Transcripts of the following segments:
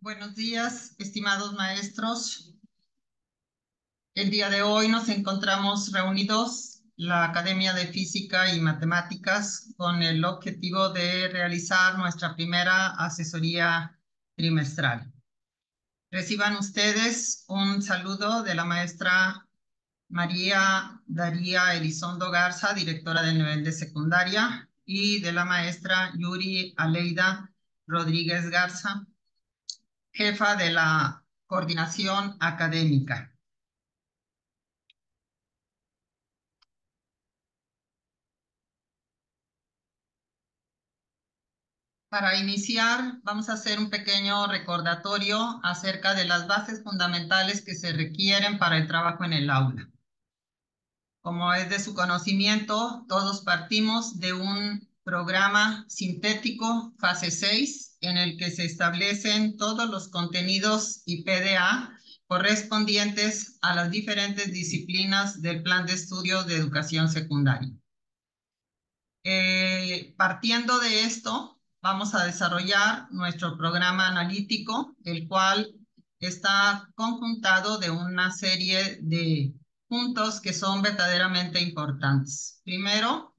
Buenos días, estimados maestros. El día de hoy nos encontramos reunidos la Academia de Física y Matemáticas con el objetivo de realizar nuestra primera asesoría trimestral. Reciban ustedes un saludo de la maestra María Daría Elizondo Garza, directora del nivel de secundaria, y de la maestra Yuri Aleida Rodríguez Garza, jefa de la coordinación académica. Para iniciar, vamos a hacer un pequeño recordatorio acerca de las bases fundamentales que se requieren para el trabajo en el aula. Como es de su conocimiento, todos partimos de un programa sintético fase 6 en el que se establecen todos los contenidos y PDA correspondientes a las diferentes disciplinas del plan de estudio de educación secundaria. Partiendo de esto, vamos a desarrollar nuestro programa analítico, el cual está conjuntado de una serie de puntos que son verdaderamente importantes. Primero,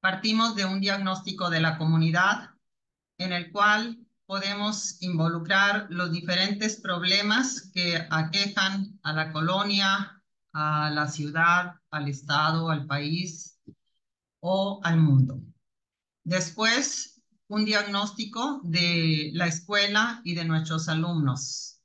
partimos de un diagnóstico de la comunidad en el cual podemos involucrar los diferentes problemas que aquejan a la colonia, a la ciudad, al estado, al país o al mundo. Después, un diagnóstico de la escuela y de nuestros alumnos.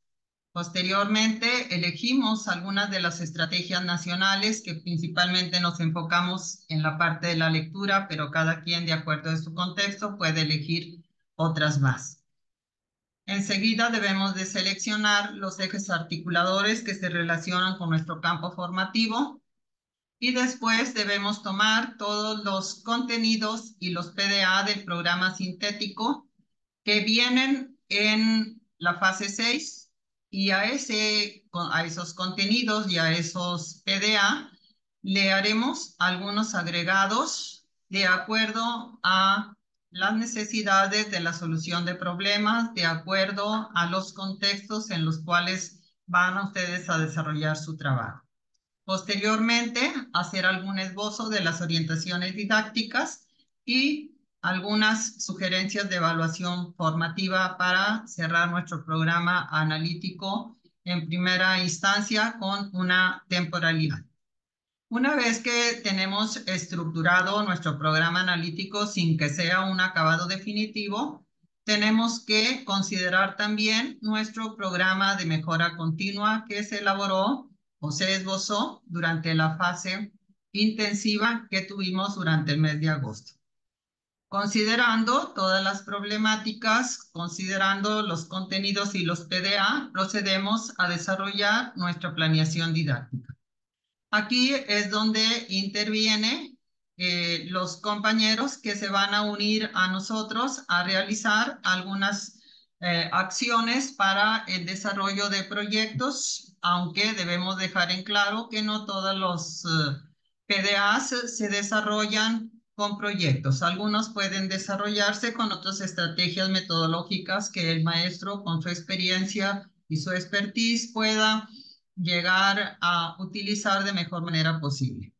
Posteriormente, elegimos algunas de las estrategias nacionales que principalmente nos enfocamos en la parte de la lectura, pero cada quien, de acuerdo a su contexto, puede elegir otras más. Enseguida debemos de seleccionar los ejes articuladores que se relacionan con nuestro campo formativo. Y después debemos tomar todos los contenidos y los PDA del programa sintético que vienen en la fase 6 y a esos contenidos y a esos PDA le haremos algunos agregados de acuerdo a las necesidades de la solución de problemas, de acuerdo a los contextos en los cuales van a ustedes a desarrollar su trabajo. Posteriormente, hacer algún esbozo de las orientaciones didácticas y algunas sugerencias de evaluación formativa para cerrar nuestro programa analítico en primera instancia con una temporalidad. Una vez que tenemos estructurado nuestro programa analítico sin que sea un acabado definitivo, tenemos que considerar también nuestro programa de mejora continua que se elaboró o se esbozó durante la fase intensiva que tuvimos durante el mes de agosto. Considerando todas las problemáticas, considerando los contenidos y los PDA, procedemos a desarrollar nuestra planeación didáctica. Aquí es donde intervienen los compañeros que se van a unir a nosotros a realizar algunas acciones para el desarrollo de proyectos, aunque debemos dejar en claro que no todos los PDAs se desarrollan con proyectos. Algunos pueden desarrollarse con otras estrategias metodológicas que el maestro, con su experiencia y su expertise, pueda llegar a utilizar de mejor manera posible.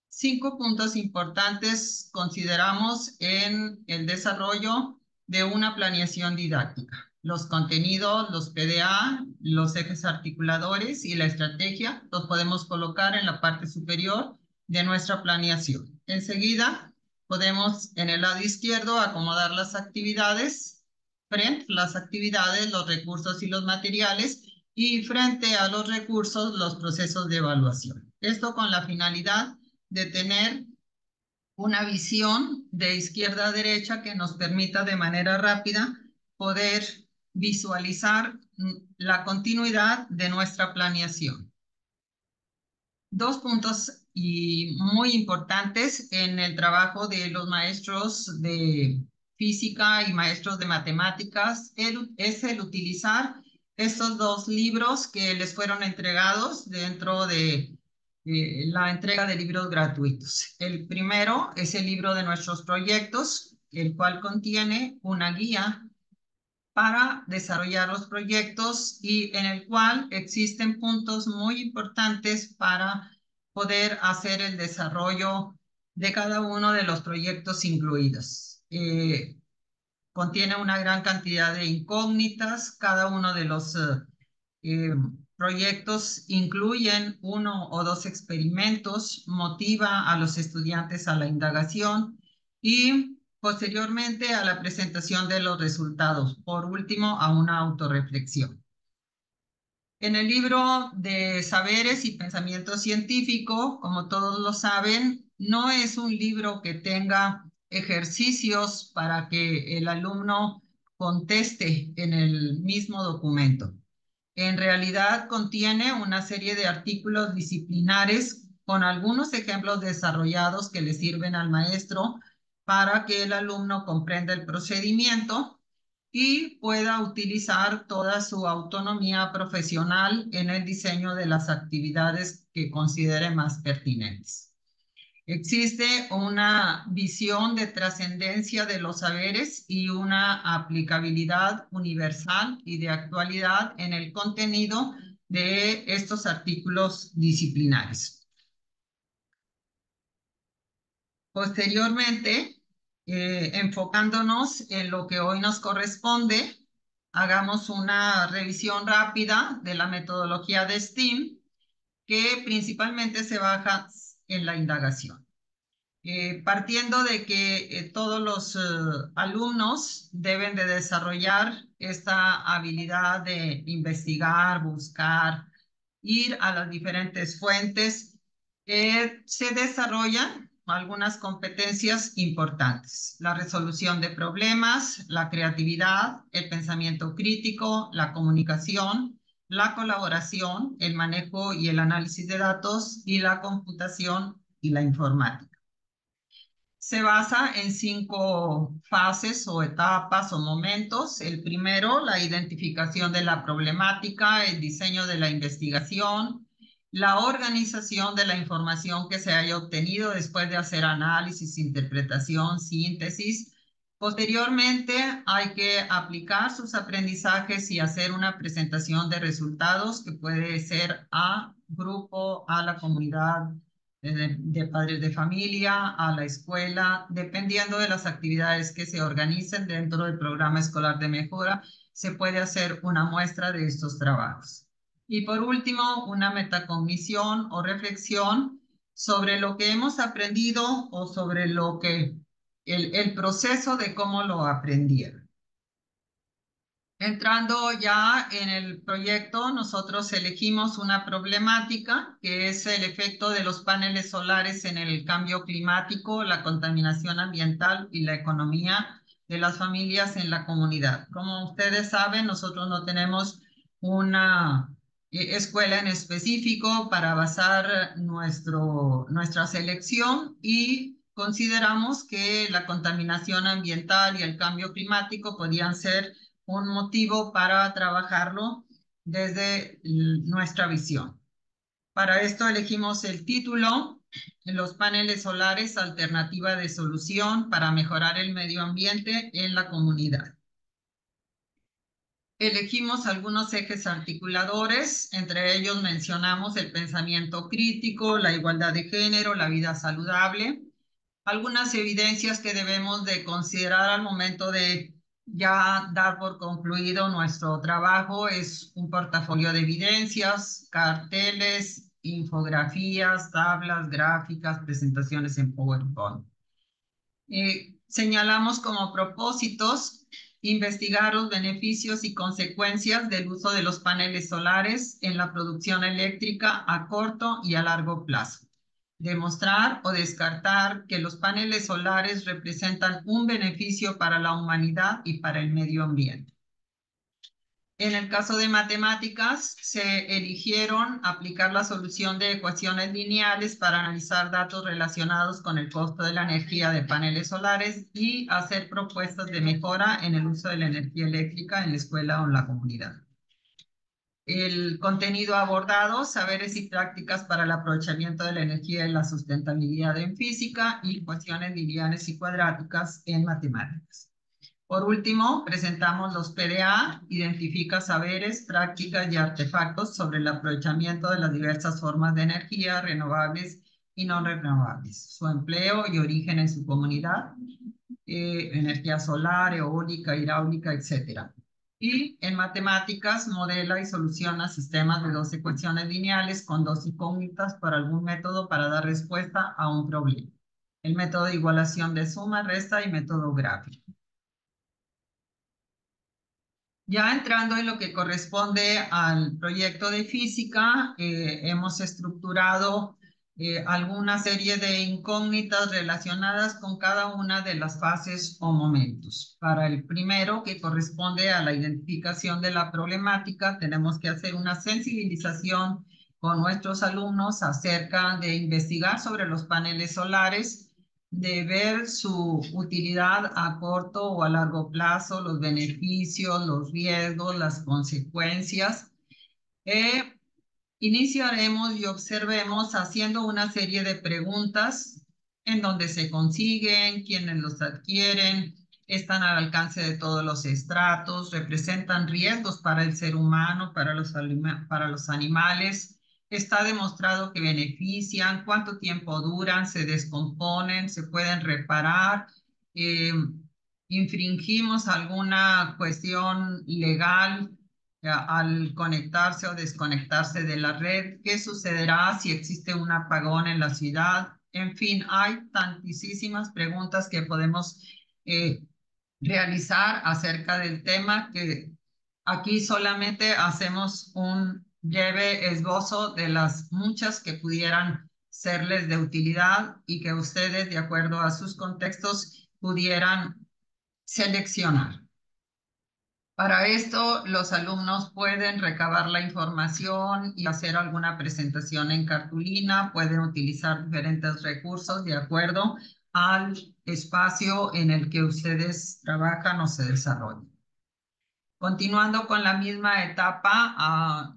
5 puntos importantes consideramos en el desarrollo de una planeación didáctica: los contenidos, los PDA, los ejes articuladores y la estrategia los podemos colocar en la parte superior de nuestra planeación. Enseguida podemos en el lado izquierdo acomodar las actividades, frente a las actividades, los recursos y los materiales, y frente a los recursos, los procesos de evaluación. Esto con la finalidad de tener una visión de izquierda a derecha que nos permita de manera rápida poder visualizar la continuidad de nuestra planeación. 2 puntos muy importantes en el trabajo de los maestros de física y maestros de matemáticas es el utilizar estos 2 libros que les fueron entregados dentro de la entrega de libros gratuitos. El primero es el libro de nuestros proyectos, el cual contiene una guía para desarrollar los proyectos y en el cual existen puntos muy importantes para poder hacer el desarrollo de cada uno de los proyectos incluidos. Contiene una gran cantidad de incógnitas, cada uno de los eh, proyectos incluyen uno o dos experimentos, motiva a los estudiantes a la indagación y posteriormente a la presentación de los resultados. Por último, a una autorreflexión. En el libro de Saberes y Pensamiento Científico, como todos lo saben, no es un libro que tenga ejercicios para que el alumno conteste en el mismo documento. En realidad contiene una serie de artículos disciplinares con algunos ejemplos desarrollados que le sirven al maestro para que el alumno comprenda el procedimiento y pueda utilizar toda su autonomía profesional en el diseño de las actividades que considere más pertinentes. Existe una visión de trascendencia de los saberes y una aplicabilidad universal y de actualidad en el contenido de estos artículos disciplinares. Posteriormente, enfocándonos en lo que hoy nos corresponde, hagamos una revisión rápida de la metodología de STEAM, que principalmente se basa en la indagación. Partiendo de que todos los alumnos deben de desarrollar esta habilidad de investigar, buscar, ir a las diferentes fuentes, se desarrollan algunas competencias importantes: la resolución de problemas, la creatividad, el pensamiento crítico, la comunicación, la colaboración, el manejo y el análisis de datos y la computación y la informática. Se basa en 5 fases o etapas o momentos. El primero, la identificación de la problemática, el diseño de la investigación, la organización de la información que se haya obtenido después de hacer análisis, interpretación, síntesis. Posteriormente, hay que aplicar sus aprendizajes y hacer una presentación de resultados que puede ser a grupo, a la comunidad de padres de familia, a la escuela, dependiendo de las actividades que se organicen dentro del programa escolar de mejora, se puede hacer una muestra de estos trabajos. Y por último, una metacognición o reflexión sobre lo que hemos aprendido o sobre lo que el proceso de cómo lo aprendieron. Entrando ya en el proyecto, nosotros elegimos una problemática que es el efecto de los paneles solares en el cambio climático, la contaminación ambiental y la economía de las familias en la comunidad. Como ustedes saben, nosotros no tenemos una escuela en específico para basar nuestra selección y consideramos que la contaminación ambiental y el cambio climático podían ser un motivo para trabajarlo desde nuestra visión. Para esto elegimos el título: Los paneles solares, alternativa de solución para mejorar el medio ambiente en la comunidad. Elegimos algunos ejes articuladores, entre ellos mencionamos el pensamiento crítico, la igualdad de género, la vida saludable. Algunas evidencias que debemos de considerar al momento de ya dar por concluido nuestro trabajo es un portafolio de evidencias, carteles, infografías, tablas, gráficas, presentaciones en PowerPoint. Señalamos como propósitos investigar los beneficios y consecuencias del uso de los paneles solares en la producción eléctrica a corto y a largo plazo. Demostrar o descartar que los paneles solares representan un beneficio para la humanidad y para el medio ambiente. En el caso de matemáticas, se eligieron aplicar la solución de ecuaciones lineales para analizar datos relacionados con el costo de la energía de paneles solares y hacer propuestas de mejora en el uso de la energía eléctrica en la escuela o en la comunidad. El contenido abordado: saberes y prácticas para el aprovechamiento de la energía y la sustentabilidad en física y ecuaciones lineales y cuadráticas en matemáticas. Por último, presentamos los PDA, identifica saberes, prácticas y artefactos sobre el aprovechamiento de las diversas formas de energía renovables y no renovables, su empleo y origen en su comunidad, energía solar, eólica, hidráulica, etcétera. Y en matemáticas, modela y soluciona sistemas de dos ecuaciones lineales con dos incógnitas para algún método para dar respuesta a un problema. El método de igualación de suma, resta y método gráfico. Ya entrando en lo que corresponde al proyecto de física, hemos estructurado alguna serie de incógnitas relacionadas con cada una de las fases o momentos. Para el primero, que corresponde a la identificación de la problemática, tenemos que hacer una sensibilización con nuestros alumnos acerca de investigar sobre los paneles solares, de ver su utilidad a corto o a largo plazo, los beneficios, los riesgos, las consecuencias. Eh, Iniciaremos y observemos haciendo una serie de preguntas en donde se consiguen, quiénes los adquieren, están al alcance de todos los estratos, representan riesgos para el ser humano, para los animales. Está demostrado que benefician, cuánto tiempo duran, se descomponen, se pueden reparar, eh, infringimos alguna cuestión legal al conectarse o desconectarse de la red, qué sucederá si existe un apagón en la ciudad. En fin, hay tantísimas preguntas que podemos eh, realizar acerca del tema que aquí solamente hacemos un breve esbozo de las muchas que pudieran serles de utilidad y que ustedes, de acuerdo a sus contextos, pudieran seleccionar. Para esto, los alumnos pueden recabar la información y hacer alguna presentación en cartulina, pueden utilizar diferentes recursos de acuerdo al espacio en el que ustedes trabajan o se desarrollan. Continuando con la misma etapa,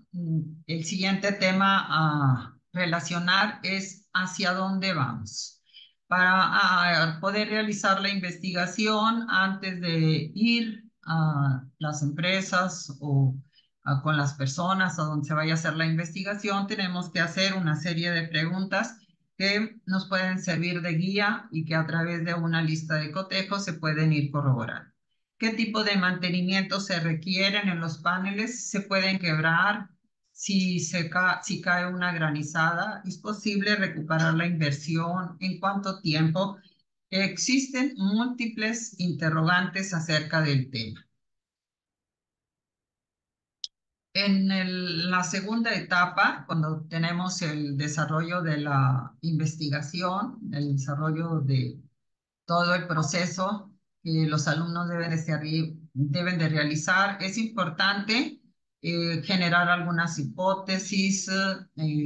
el siguiente tema a relacionar es hacia dónde vamos. Para poder realizar la investigación antes de ir a las empresas o con las personas a donde se vaya a hacer la investigación, tenemos que hacer una serie de preguntas que nos pueden servir de guía y que a través de una lista de cotejos se pueden ir corroborando. ¿Qué tipo de mantenimiento se requieren en los paneles? ¿Se pueden quebrar? Si cae una granizada, ¿es posible recuperar la inversión? ¿En cuánto tiempo? Existen múltiples interrogantes acerca del tema. La segunda etapa, cuando tenemos el desarrollo de la investigación, el desarrollo de todo el proceso que los alumnos deben de realizar. Es importante generar algunas hipótesis,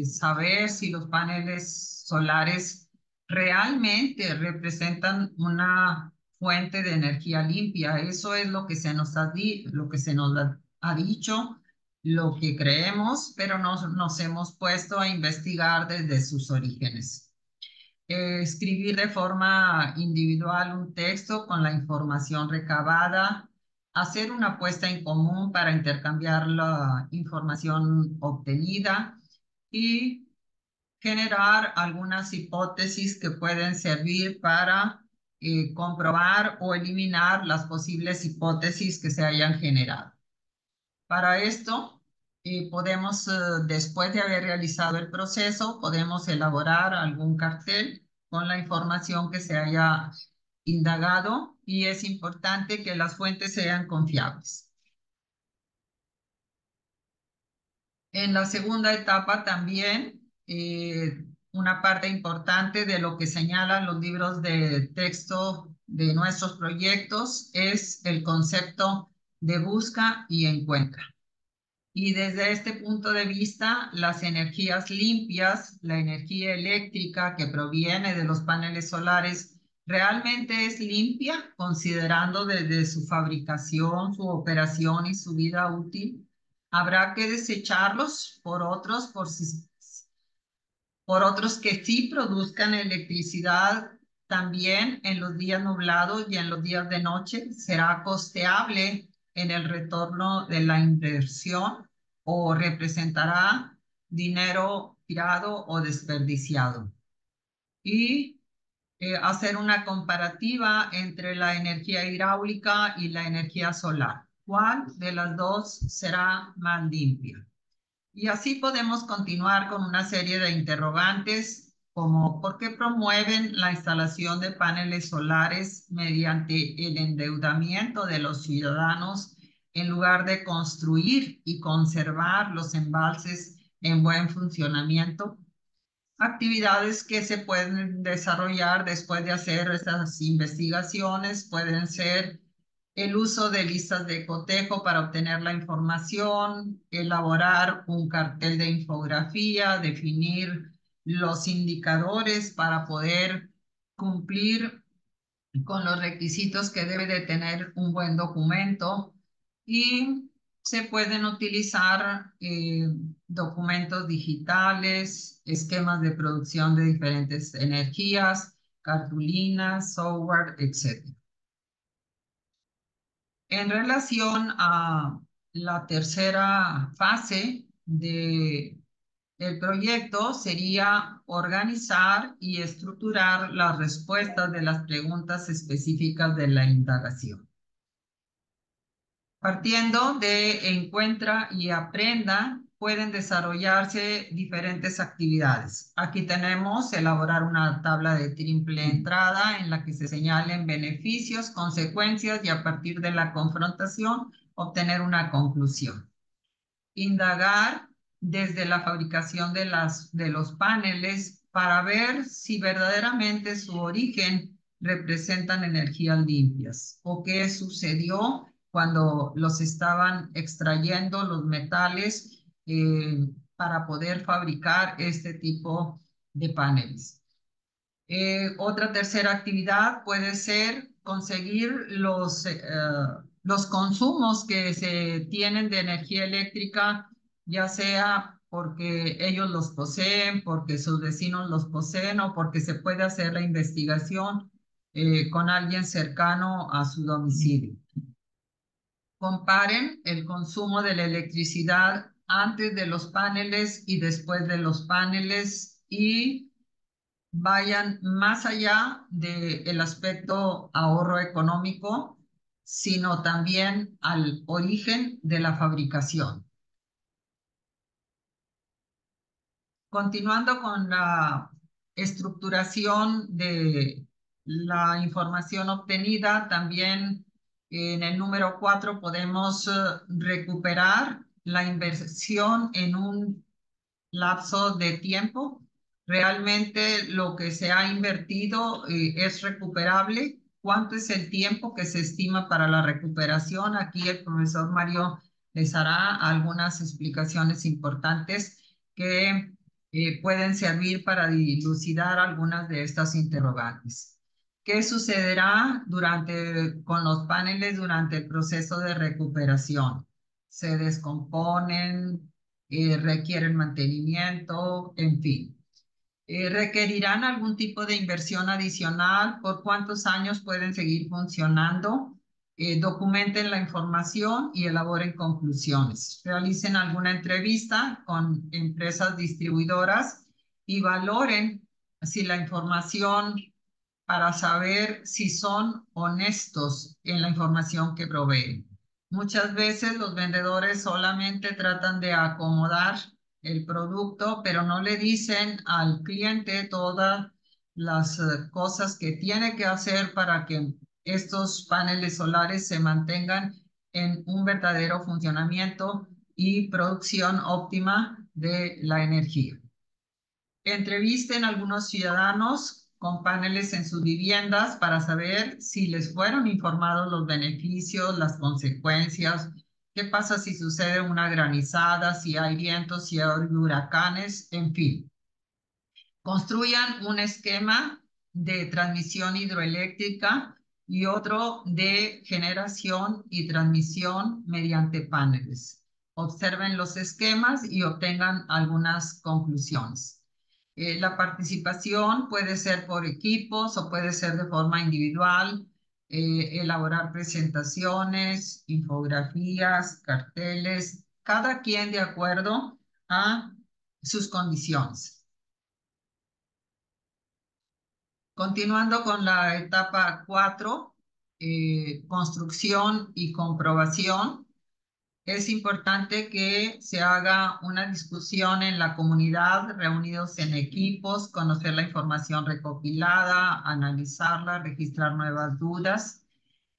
saber si los paneles solares realmente representan una fuente de energía limpia. Eso es lo que lo que se nos ha dicho, lo que creemos, pero nos hemos puesto a investigar desde sus orígenes. Escribir de forma individual un texto con la información recabada, hacer una apuesta en común para intercambiar la información obtenida y generar algunas hipótesis que pueden servir para comprobar o eliminar las posibles hipótesis que se hayan generado. Para esto, después de haber realizado el proceso, podemos elaborar algún cartel con la información que se haya indagado y es importante que las fuentes sean confiables. En la segunda etapa también, una parte importante de lo que señalan los libros de texto de nuestros proyectos es el concepto de busca y encuentra. Y desde este punto de vista, las energías limpias, la energía eléctrica que proviene de los paneles solares, realmente es limpia, considerando desde su fabricación, su operación y su vida útil. Habrá que desecharlos por otros que sí produzcan electricidad También en los días nublados y en los días de noche será costeable en el retorno de la inversión o representará dinero tirado o desperdiciado. Y hacer una comparativa entre la energía hidráulica y la energía solar. ¿Cuál de las dos será más limpia? Y así podemos continuar con una serie de interrogantes como ¿por qué promueven la instalación de paneles solares mediante el endeudamiento de los ciudadanos en lugar de construir y conservar los embalses en buen funcionamiento? Actividades que se pueden desarrollar después de hacer estas investigaciones pueden ser el uso de listas de cotejo para obtener la información, elaborar un cartel de infografía, definir los indicadores para poder cumplir con los requisitos que debe de tener un buen documento y se pueden utilizar documentos digitales, esquemas de producción de diferentes energías, cartulinas, software, etc. En relación a la tercera fase del proyecto sería organizar y estructurar las respuestas de las preguntas específicas de la indagación. Partiendo de encuentra y aprenda, pueden desarrollarse diferentes actividades. Aquí tenemos elaborar una tabla de triple entrada en la que se señalen beneficios, consecuencias y a partir de la confrontación obtener una conclusión. Indagar desde la fabricación de los paneles para ver si verdaderamente su origen representan energías limpias o qué sucedió cuando los estaban extrayendo los metales para poder fabricar este tipo de paneles. Otra tercera actividad puede ser conseguir los consumos que se tienen de energía eléctrica, ya sea porque ellos los poseen, porque sus vecinos los poseen o porque se puede hacer la investigación con alguien cercano a su domicilio. Comparen el consumo de la electricidad antes de los paneles y después de los paneles y vayan más allá del aspecto ahorro económico, sino también al origen de la fabricación. Continuando con la estructuración de la información obtenida, también en el número 4 podemos recuperar la inversión en un lapso de tiempo. Realmente lo que se ha invertido es recuperable. ¿Cuánto es el tiempo que se estima para la recuperación? Aquí el profesor Mario les hará algunas explicaciones importantes que pueden servir para dilucidar algunas de estas interrogantes. ¿Qué sucederá con los paneles durante el proceso de recuperación? Se descomponen, requieren mantenimiento, en fin. ¿Requerirán algún tipo de inversión adicional? ¿Por cuántos años pueden seguir funcionando? Documenten la información y elaboren conclusiones. Realicen alguna entrevista con empresas distribuidoras y valoren si la información para saber si son honestos en la información que proveen. Muchas veces los vendedores solamente tratan de acomodar el producto, pero no le dicen al cliente todas las cosas que tiene que hacer para que estos paneles solares se mantengan en un verdadero funcionamiento y producción óptima de la energía. Entrevisten a algunos ciudadanos con paneles en sus viviendas para saber si les fueron informados los beneficios, las consecuencias, qué pasa si sucede una granizada, si hay vientos, si hay huracanes, en fin. Construyan un esquema de transmisión hidroeléctrica y otro de generación y transmisión mediante paneles. Observen los esquemas y obtengan algunas conclusiones. La participación puede ser por equipos o puede ser de forma individual, elaborar presentaciones, infografías, carteles, cada quien de acuerdo a sus condiciones. Continuando con la etapa 4, construcción y comprobación. Es importante que se haga una discusión en la comunidad, reunidos en equipos, conocer la información recopilada, analizarla, registrar nuevas dudas,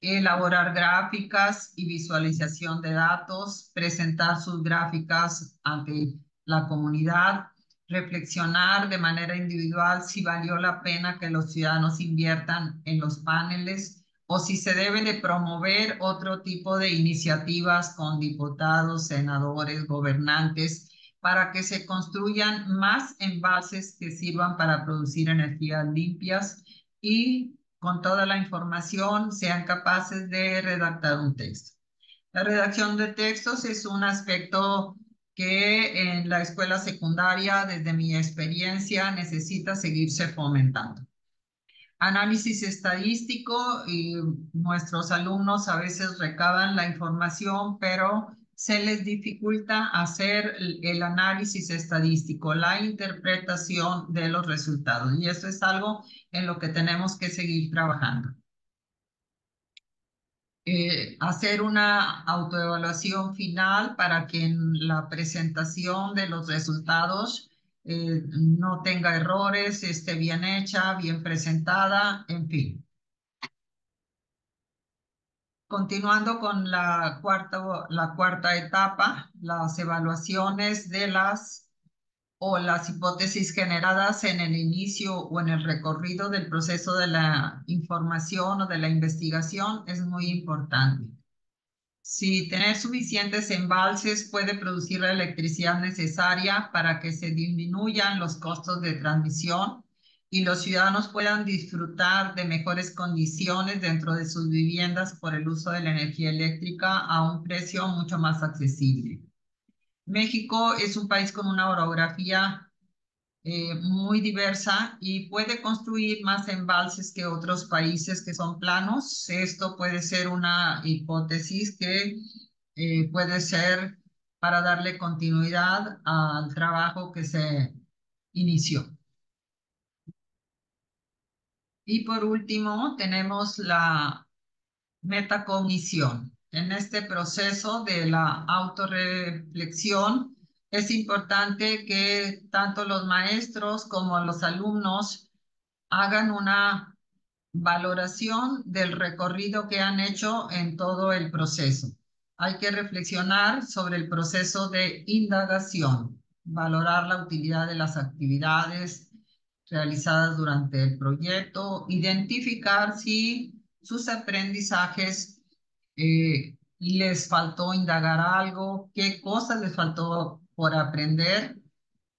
elaborar gráficas y visualización de datos, presentar sus gráficas ante la comunidad, reflexionar de manera individual si valió la pena que los ciudadanos inviertan en los paneles o si se debe de promover otro tipo de iniciativas con diputados, senadores, gobernantes, para que se construyan más embalses que sirvan para producir energías limpias y con toda la información sean capaces de redactar un texto. La redacción de textos es un aspecto que en la escuela secundaria, desde mi experiencia, necesita seguirse fomentando. Análisis estadístico, y nuestros alumnos a veces recaban la información, pero se les dificulta hacer el análisis estadístico, la interpretación de los resultados. Y eso es algo en lo que tenemos que seguir trabajando. Hacer una autoevaluación final para que en la presentación de los resultados no tenga errores, esté bien hecha, bien presentada, en fin. Continuando con la cuarta etapa, las evaluaciones de las hipótesis generadas en el inicio o en el recorrido del proceso de la información o de la investigación es muy importante. Si tener suficientes embalses puede producir la electricidad necesaria para que se disminuyan los costos de transmisión y los ciudadanos puedan disfrutar de mejores condiciones dentro de sus viviendas por el uso de la energía eléctrica a un precio mucho más accesible. México es un país con una orografía muy diversa y puede construir más embalses que otros países que son planos. Esto puede ser una hipótesis que puede ser para darle continuidad al trabajo que se inició. Y por último, tenemos la metacognición. En este proceso de la autorreflexión, es importante que tanto los maestros como los alumnos hagan una valoración del recorrido que han hecho en todo el proceso. Hay que reflexionar sobre el proceso de indagación, valorar la utilidad de las actividades realizadas durante el proyecto, identificar si sus aprendizajes les faltó indagar algo, qué cosas les faltó por aprender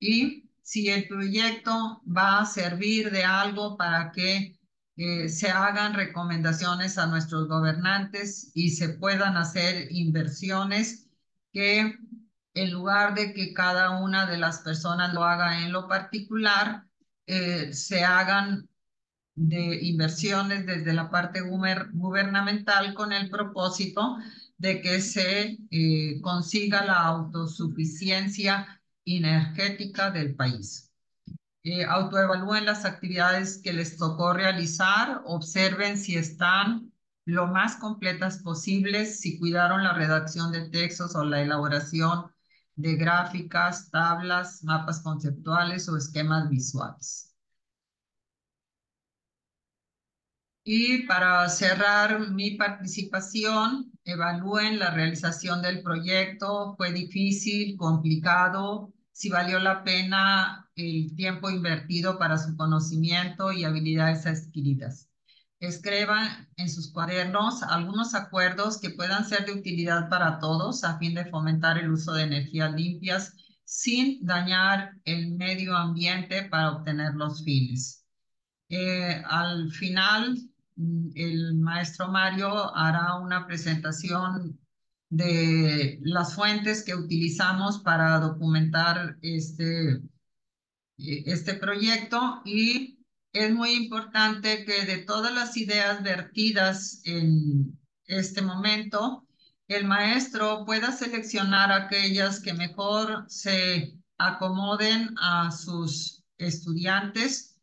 y si el proyecto va a servir de algo para que se hagan recomendaciones a nuestros gobernantes y se puedan hacer inversiones que en lugar de que cada una de las personas lo haga en lo particular, se hagan de inversiones desde la parte gubernamental con el propósito de que se consiga la autosuficiencia energética del país. Autoevalúen las actividades que les tocó realizar, observen si están lo más completas posibles, si cuidaron la redacción de textos o la elaboración de gráficas, tablas, mapas conceptuales o esquemas visuales. Y para cerrar mi participación, evalúen la realización del proyecto. ¿Fue difícil, complicado? ¿Si valió la pena el tiempo invertido para su conocimiento y habilidades adquiridas? Escriban en sus cuadernos algunos acuerdos que puedan ser de utilidad para todos a fin de fomentar el uso de energías limpias sin dañar el medio ambiente para obtener los fines. Al final, el maestro Mario hará una presentación de las fuentes que utilizamos para documentar este proyecto y es muy importante que de todas las ideas vertidas en este momento, el maestro pueda seleccionar aquellas que mejor se acomoden a sus estudiantes,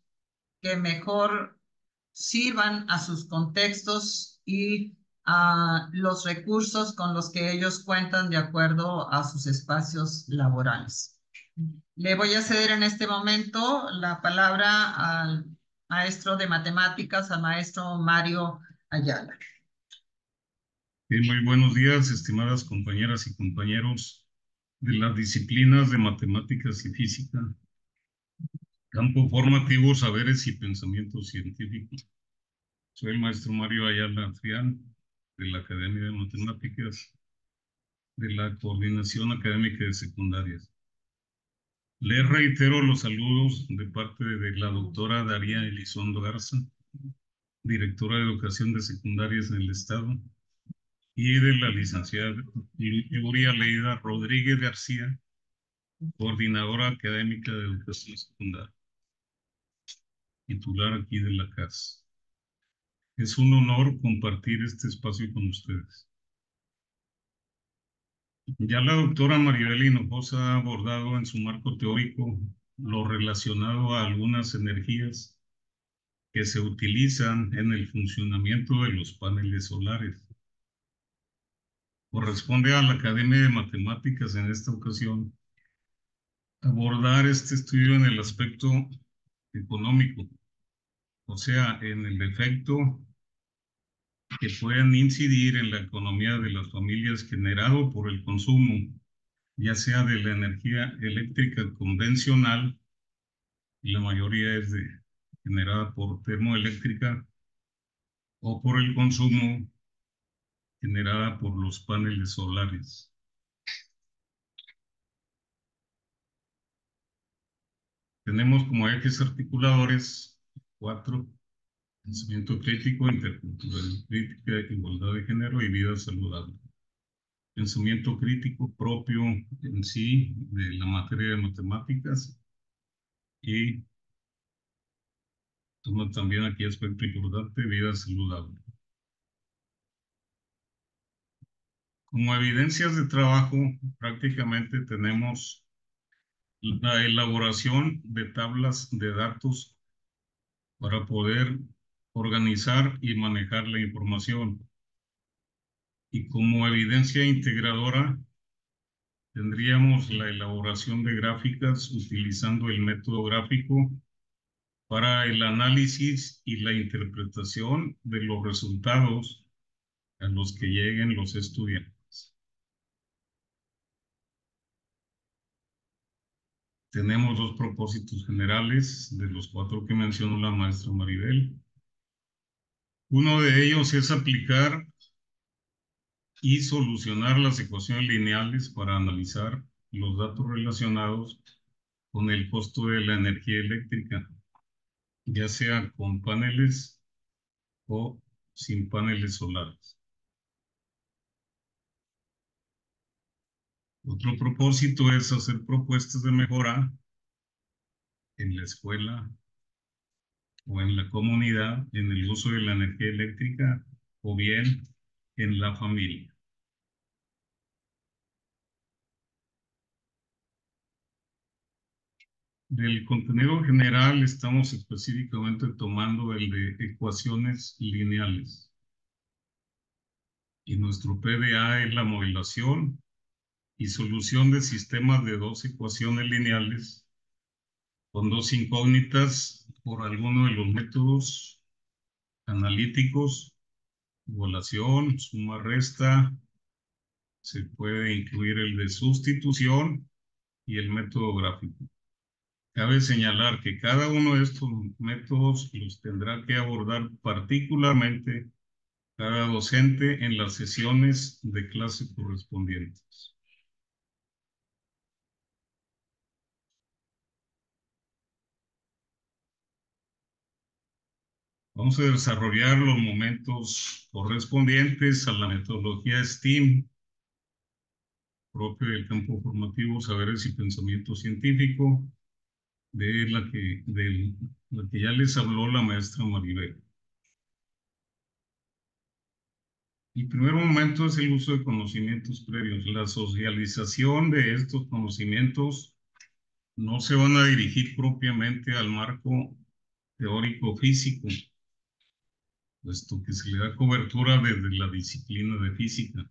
que mejor sirvan a sus contextos y a los recursos con los que ellos cuentan de acuerdo a sus espacios laborales. Le voy a ceder en este momento la palabra al maestro de matemáticas, al maestro Mario Ayala. Muy buenos días, estimadas compañeras y compañeros de las disciplinas de matemáticas y física, campo formativo, saberes y pensamiento científico. Soy el maestro Mario Ayala Frián, de la Academia de Matemáticas, de la Coordinación Académica de Secundarias. Les reitero los saludos de parte de la doctora Daría Elizondo Garza, directora de Educación de Secundarias en el Estado, y de la licenciada Gloria Leida Rodríguez García, coordinadora académica de educación secundaria, titular aquí de la casa. Es un honor compartir este espacio con ustedes. Ya la doctora Maribel Hinojosa ha abordado en su marco teórico lo relacionado a algunas energías que se utilizan en el funcionamiento de los paneles solares. Corresponde a la Academia de Matemáticas en esta ocasión abordar este estudio en el aspecto económico, o sea, en el efecto que puedan incidir en la economía de las familias generado por el consumo, ya sea de la energía eléctrica convencional, y la mayoría es generada por termoeléctrica, o por el consumo generada por los paneles solares. Tenemos como ejes articuladores 4: pensamiento crítico, interculturalidad crítica, igualdad de género y vida saludable. Pensamiento crítico propio en sí de la materia de matemáticas, y toma también aquí aspecto importante, vida saludable. Como evidencias de trabajo, prácticamente tenemos la elaboración de tablas de datos para poder organizar y manejar la información. Y como evidencia integradora, tendríamos la elaboración de gráficas utilizando el método gráfico para el análisis y la interpretación de los resultados a los que lleguen los estudiantes. Tenemos dos propósitos generales de los 4 que mencionó la maestra Maribel. Uno de ellos es aplicar y solucionar las ecuaciones lineales para analizar los datos relacionados con el costo de la energía eléctrica, ya sea con paneles o sin paneles solares. Otro propósito es hacer propuestas de mejora en la escuela o en la comunidad en el uso de la energía eléctrica o bien en la familia. Del contenido general estamos específicamente tomando el de ecuaciones lineales. Y nuestro PDA es la modelación y solución de sistemas de 2 ecuaciones lineales con 2 incógnitas por alguno de los métodos analíticos: igualación, suma, resta. Se puede incluir el de sustitución y el método gráfico. Cabe señalar que cada uno de estos métodos los tendrá que abordar particularmente cada docente en las sesiones de clase correspondientes. Vamos a desarrollar los momentos correspondientes a la metodología STEAM, propio del campo formativo, saberes y pensamiento científico, de la que ya les habló la maestra Maribel. El primer momento es el uso de conocimientos previos. La socialización de estos conocimientos no se van a dirigir propiamente al marco teórico físico, puesto que se le da cobertura desde la disciplina de física.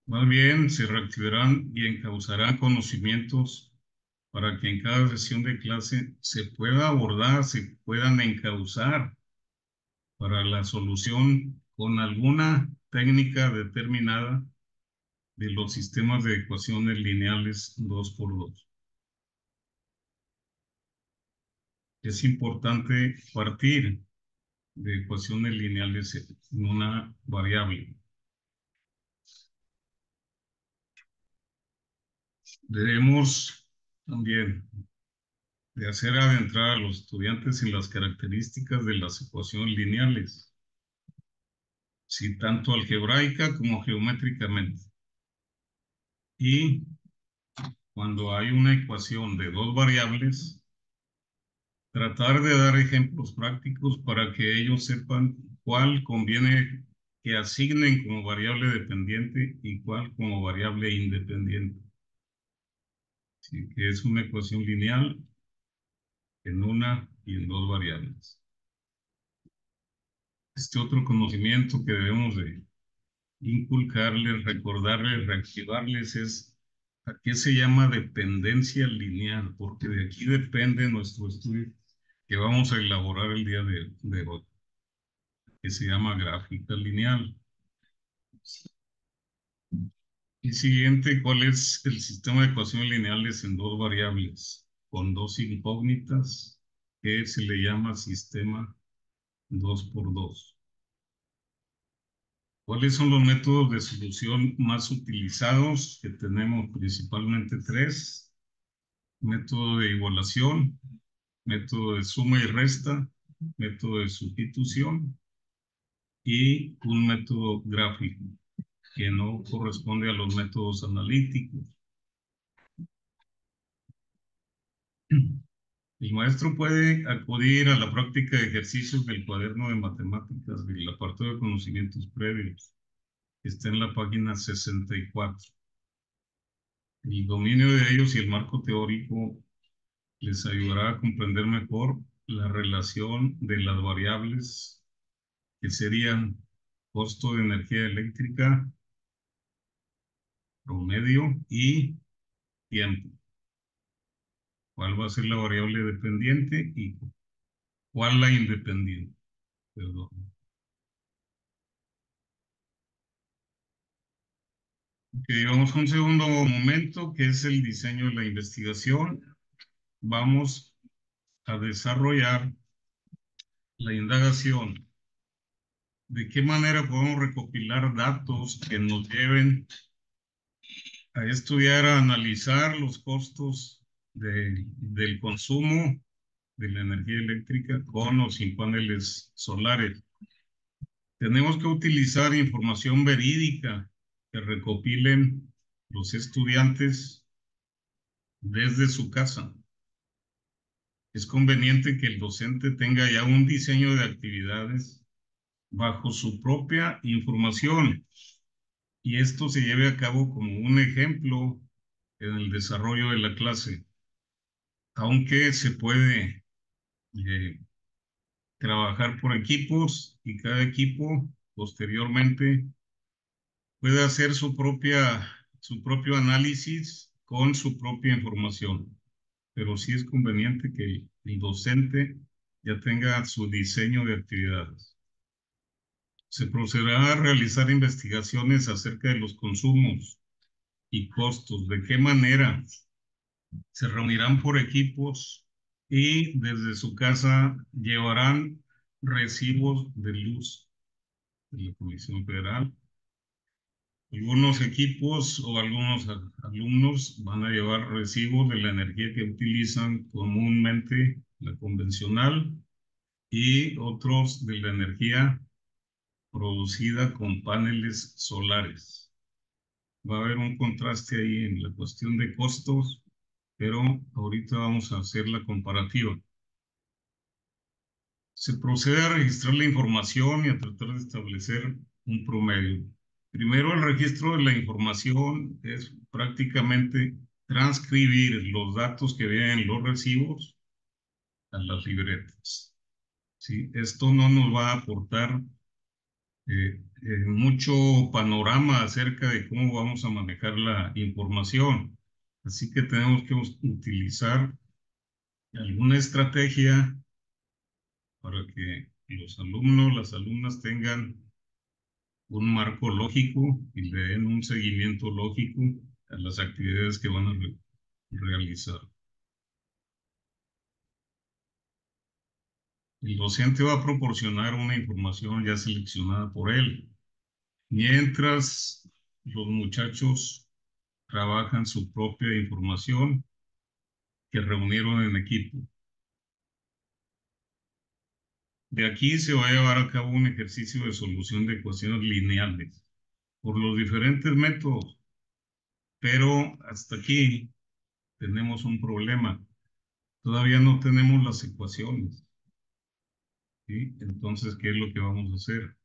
Más bien, se reactivarán y encauzarán conocimientos para que en cada sesión de clase se pueda abordar, se puedan encauzar para la solución con alguna técnica determinada de los sistemas de ecuaciones lineales 2×2. Es importante partir de ecuaciones lineales en una variable. Debemos también de hacer adentrar a los estudiantes en las características de las ecuaciones lineales, sí, tanto algebraica como geométricamente. Y cuando hay una ecuación de dos variables, tratar de dar ejemplos prácticos para que ellos sepan cuál conviene que asignen como variable dependiente y cuál como variable independiente. Sí, que es una ecuación lineal en una y en dos variables. Este otro conocimiento que debemos de inculcarles, recordarles, reactivarles es a qué se llama dependencia lineal, porque de aquí depende nuestro estudio que vamos a elaborar el día de hoy, que se llama gráfica lineal. Y siguiente, ¿cuál es el sistema de ecuaciones lineales en dos variables con dos incógnitas que se le llama sistema 2×2? ¿Cuáles son los métodos de solución más utilizados? Que tenemos principalmente tres: método de igualación, método de suma y resta, método de sustitución y un método gráfico que no corresponde a los métodos analíticos. El maestro puede acudir a la práctica de ejercicios del cuaderno de matemáticas del apartado de conocimientos previos, que está en la página 64. El dominio de ellos y el marco teórico les ayudará a comprender mejor la relación de las variables que serían costo de energía eléctrica, promedio y tiempo. ¿Cuál va a ser la variable dependiente y cuál la independiente? Perdón. Ok, vamos a un segundo momento, que es el diseño de la investigación. Vamos a desarrollar la indagación. ¿De qué manera podemos recopilar datos que nos lleven a estudiar, a analizar los costos del consumo de la energía eléctrica con o sin paneles solares? Tenemos que utilizar información verídica que recopilen los estudiantes desde su casa. Es conveniente que el docente tenga ya un diseño de actividades bajo su propia información y esto se lleve a cabo como un ejemplo en el desarrollo de la clase. Aunque se puede trabajar por equipos y cada equipo posteriormente puede hacer su propio análisis con su propia información. Pero sí es conveniente que el docente ya tenga su diseño de actividades. Se procederá a realizar investigaciones acerca de los consumos y costos, de qué manera se reunirán por equipos y desde su casa llevarán recibos de luz de la Comisión Federal. Algunos equipos o algunos alumnos van a llevar recibos de la energía que utilizan comúnmente, la convencional, y otros de la energía producida con paneles solares. Va a haber un contraste ahí en la cuestión de costos pero ahorita vamos a hacer la comparativa. Se procede a registrar la información y a tratar de establecer un promedio. Primero, el registro de la información es prácticamente transcribir los datos que vienen en los recibos a las libretas. ¿Sí? Esto no nos va a aportar mucho panorama acerca de cómo vamos a manejar la información. Así que tenemos que utilizar alguna estrategia para que los alumnos, las alumnas tengan un marco lógico y le den un seguimiento lógico a las actividades que van a realizar. El docente va a proporcionar una información ya seleccionada por él, mientras los muchachos trabajan su propia información que reunieron en equipo. De aquí se va a llevar a cabo un ejercicio de solución de ecuaciones lineales por los diferentes métodos, pero hasta aquí tenemos un problema. Todavía no tenemos las ecuaciones, ¿sí? Entonces, ¿qué es lo que vamos a hacer?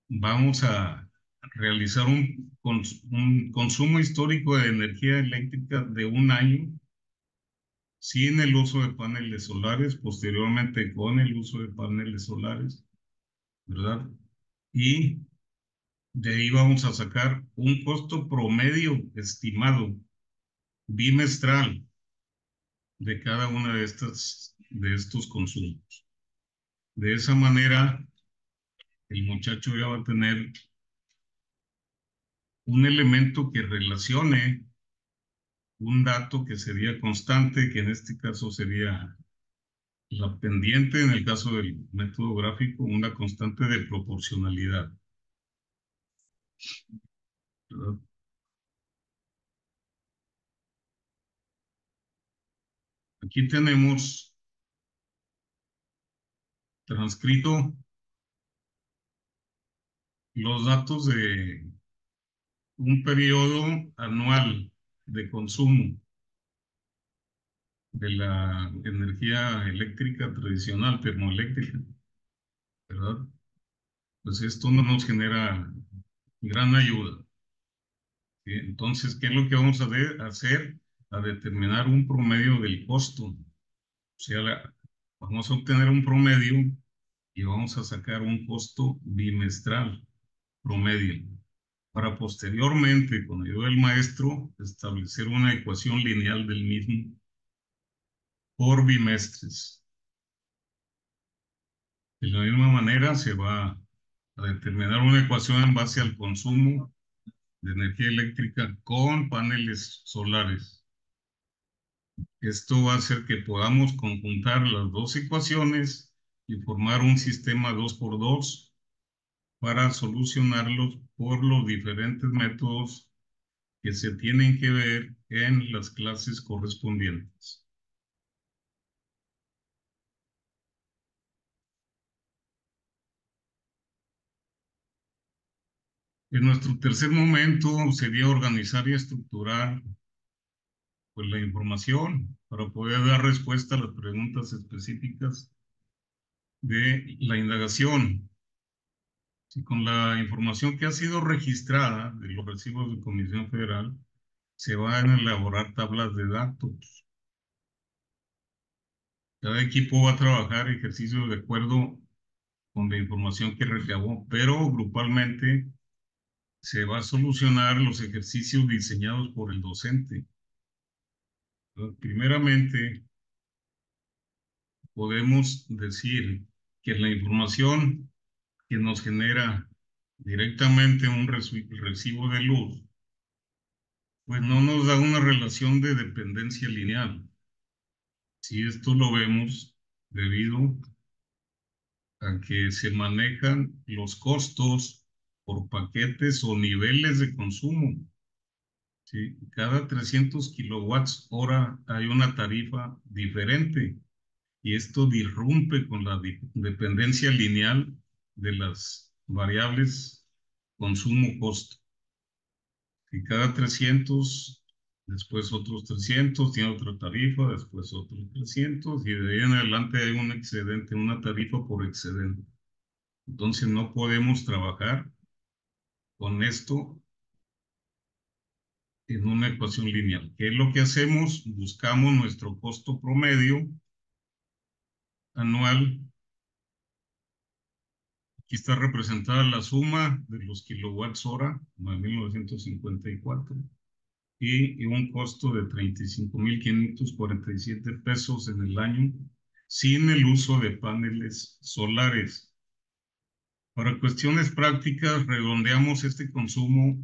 Vamos a realizar un consumo histórico de energía eléctrica de un año sin el uso de paneles solares, posteriormente con el uso de paneles solares, ¿verdad? Y de ahí vamos a sacar un costo promedio estimado bimestral de cada una de estos consumos. De esa manera, el muchacho ya va a tener un elemento que relacione un dato que sería constante, que en este caso sería la pendiente, en el caso del método gráfico, una constante de proporcionalidad, ¿verdad? Aquí tenemos transcrito los datos de un periodo anual de consumo de la energía eléctrica tradicional, termoeléctrica, ¿verdad? Pues esto no nos genera gran ayuda, ¿sí? Entonces, ¿qué es lo que vamos a hacer? A determinar un promedio del costo. O sea, vamos a obtener un promedio y vamos a sacar un costo bimestral promedio, para posteriormente, con ayuda del maestro, establecer una ecuación lineal del mismo por bimestres. De la misma manera, se va a determinar una ecuación en base al consumo de energía eléctrica con paneles solares. Esto va a hacer que podamos conjuntar las dos ecuaciones y formar un sistema 2x2 para solucionarlos por los diferentes métodos que se tienen que ver en las clases correspondientes. En nuestro tercer momento sería organizar y estructurar pues, la información para poder dar respuesta a las preguntas específicas de la indagación. Si con la información que ha sido registrada de los recibos de Comisión Federal, se van a elaborar tablas de datos. Cada equipo va a trabajar ejercicios de acuerdo con la información que recabó, pero grupalmente se va a solucionar los ejercicios diseñados por el docente. Primeramente, podemos decir que la información que nos genera directamente un recibo de luz, pues no nos da una relación de dependencia lineal. Si esto lo vemos debido a que se manejan los costos por paquetes o niveles de consumo. ¿Sí? Cada 300 kilowatts hora hay una tarifa diferente y esto disrumpe con la dependencia lineal de las variables consumo-costo. Y cada 300, después otros 300, tiene otra tarifa, después otros 300, y de ahí en adelante hay un excedente, una tarifa por excedente. Entonces no podemos trabajar con esto en una ecuación lineal. ¿Qué es lo que hacemos? Buscamos nuestro costo promedio anual. Aquí está representada la suma de los kilowatts hora de 1954 y un costo de 35,547 pesos en el año sin el uso de paneles solares. Para cuestiones prácticas, redondeamos este consumo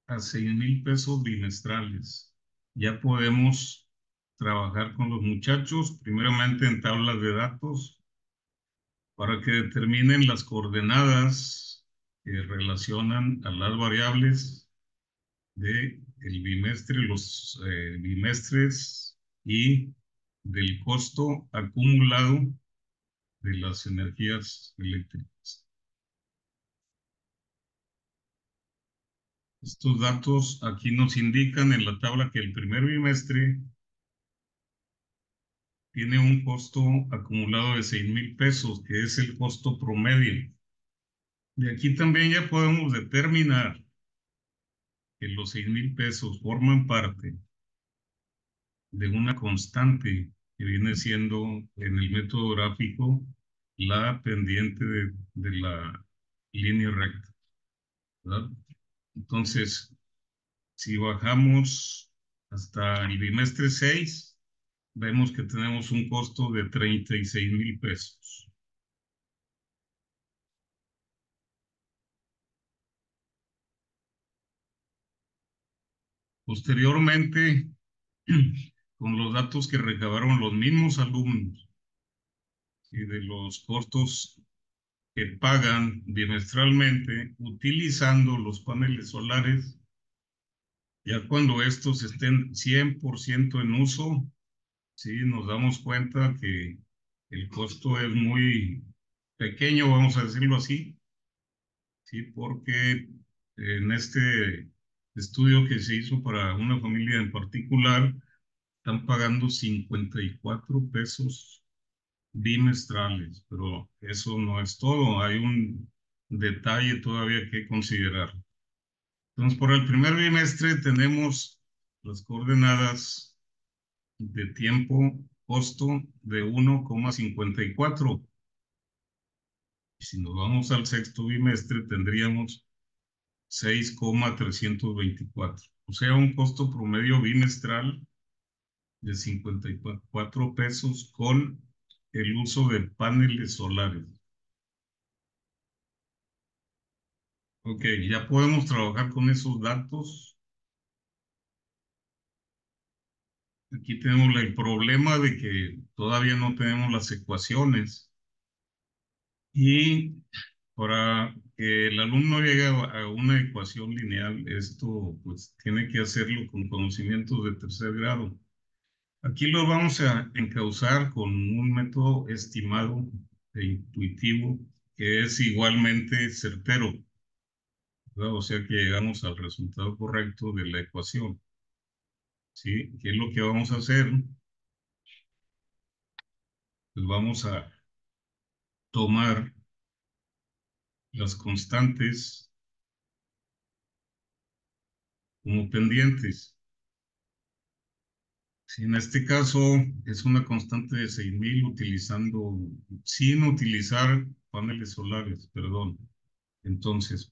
a 6,000 pesos bimestrales. Ya podemos trabajar con los muchachos, primeramente en tablas de datos, para que determinen las coordenadas que relacionan a las variables del bimestre, los bimestres y del costo acumulado de las energías eléctricas. Estos datos aquí nos indican en la tabla que el primer bimestre tiene un costo acumulado de 6,000 pesos, que es el costo promedio. De aquí también ya podemos determinar que los 6,000 pesos forman parte de una constante que viene siendo en el método gráfico la pendiente de la línea recta, ¿verdad? Entonces, si bajamos hasta el bimestre 6, vemos que tenemos un costo de 36,000 pesos. Posteriormente, con los datos que recabaron los mismos alumnos y de los costos que pagan bimestralmente utilizando los paneles solares, ya cuando estos estén 100% en uso, sí, nos damos cuenta que el costo es muy pequeño, vamos a decirlo así, sí, porque en este estudio que se hizo para una familia en particular, están pagando 54 pesos bimestrales, pero eso no es todo, hay un detalle todavía que considerar. Entonces, por el primer bimestre tenemos las coordenadas de tiempo, costo de 1,54. Y si nos vamos al sexto bimestre, tendríamos 6,324. O sea, un costo promedio bimestral de 54 pesos con el uso de paneles solares. Ok, ya podemos trabajar con esos datos. Aquí tenemos el problema de que todavía no tenemos las ecuaciones y para que el alumno llegue a una ecuación lineal, esto pues tiene que hacerlo con conocimientos de tercer grado. Aquí lo vamos a encauzar con un método estimado e intuitivo que es igualmente certero, ¿verdad? O sea que llegamos al resultado correcto de la ecuación. ¿Sí? ¿Qué es lo que vamos a hacer? Pues vamos a tomar las constantes como pendientes. Si en este caso es una constante de 6,000 sin utilizar paneles solares, perdón. Entonces,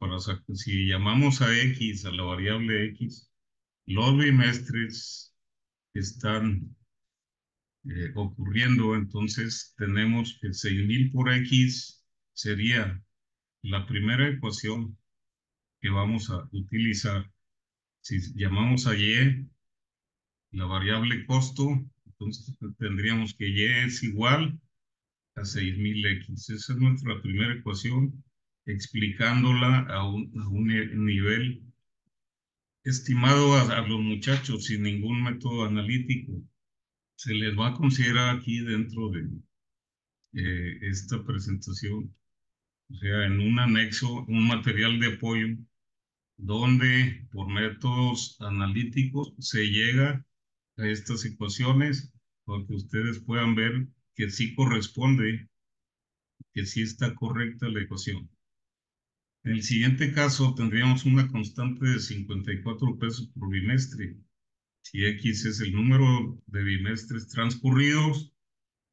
si llamamos a X, a la variable X, los bimestres están ocurriendo, entonces tenemos que 6,000 por X sería la primera ecuación que vamos a utilizar. Si llamamos a Y la variable costo, entonces tendríamos que Y es igual a 6,000X. Esa es nuestra primera ecuación, explicándola a un nivel estimado a los muchachos sin ningún método analítico. Se les va a considerar aquí dentro de esta presentación, o sea, en un anexo, un material de apoyo donde por métodos analíticos se llega a estas ecuaciones para que ustedes puedan ver que sí corresponde, que sí está correcta la ecuación. En el siguiente caso tendríamos una constante de 54 pesos por bimestre. Si X es el número de bimestres transcurridos,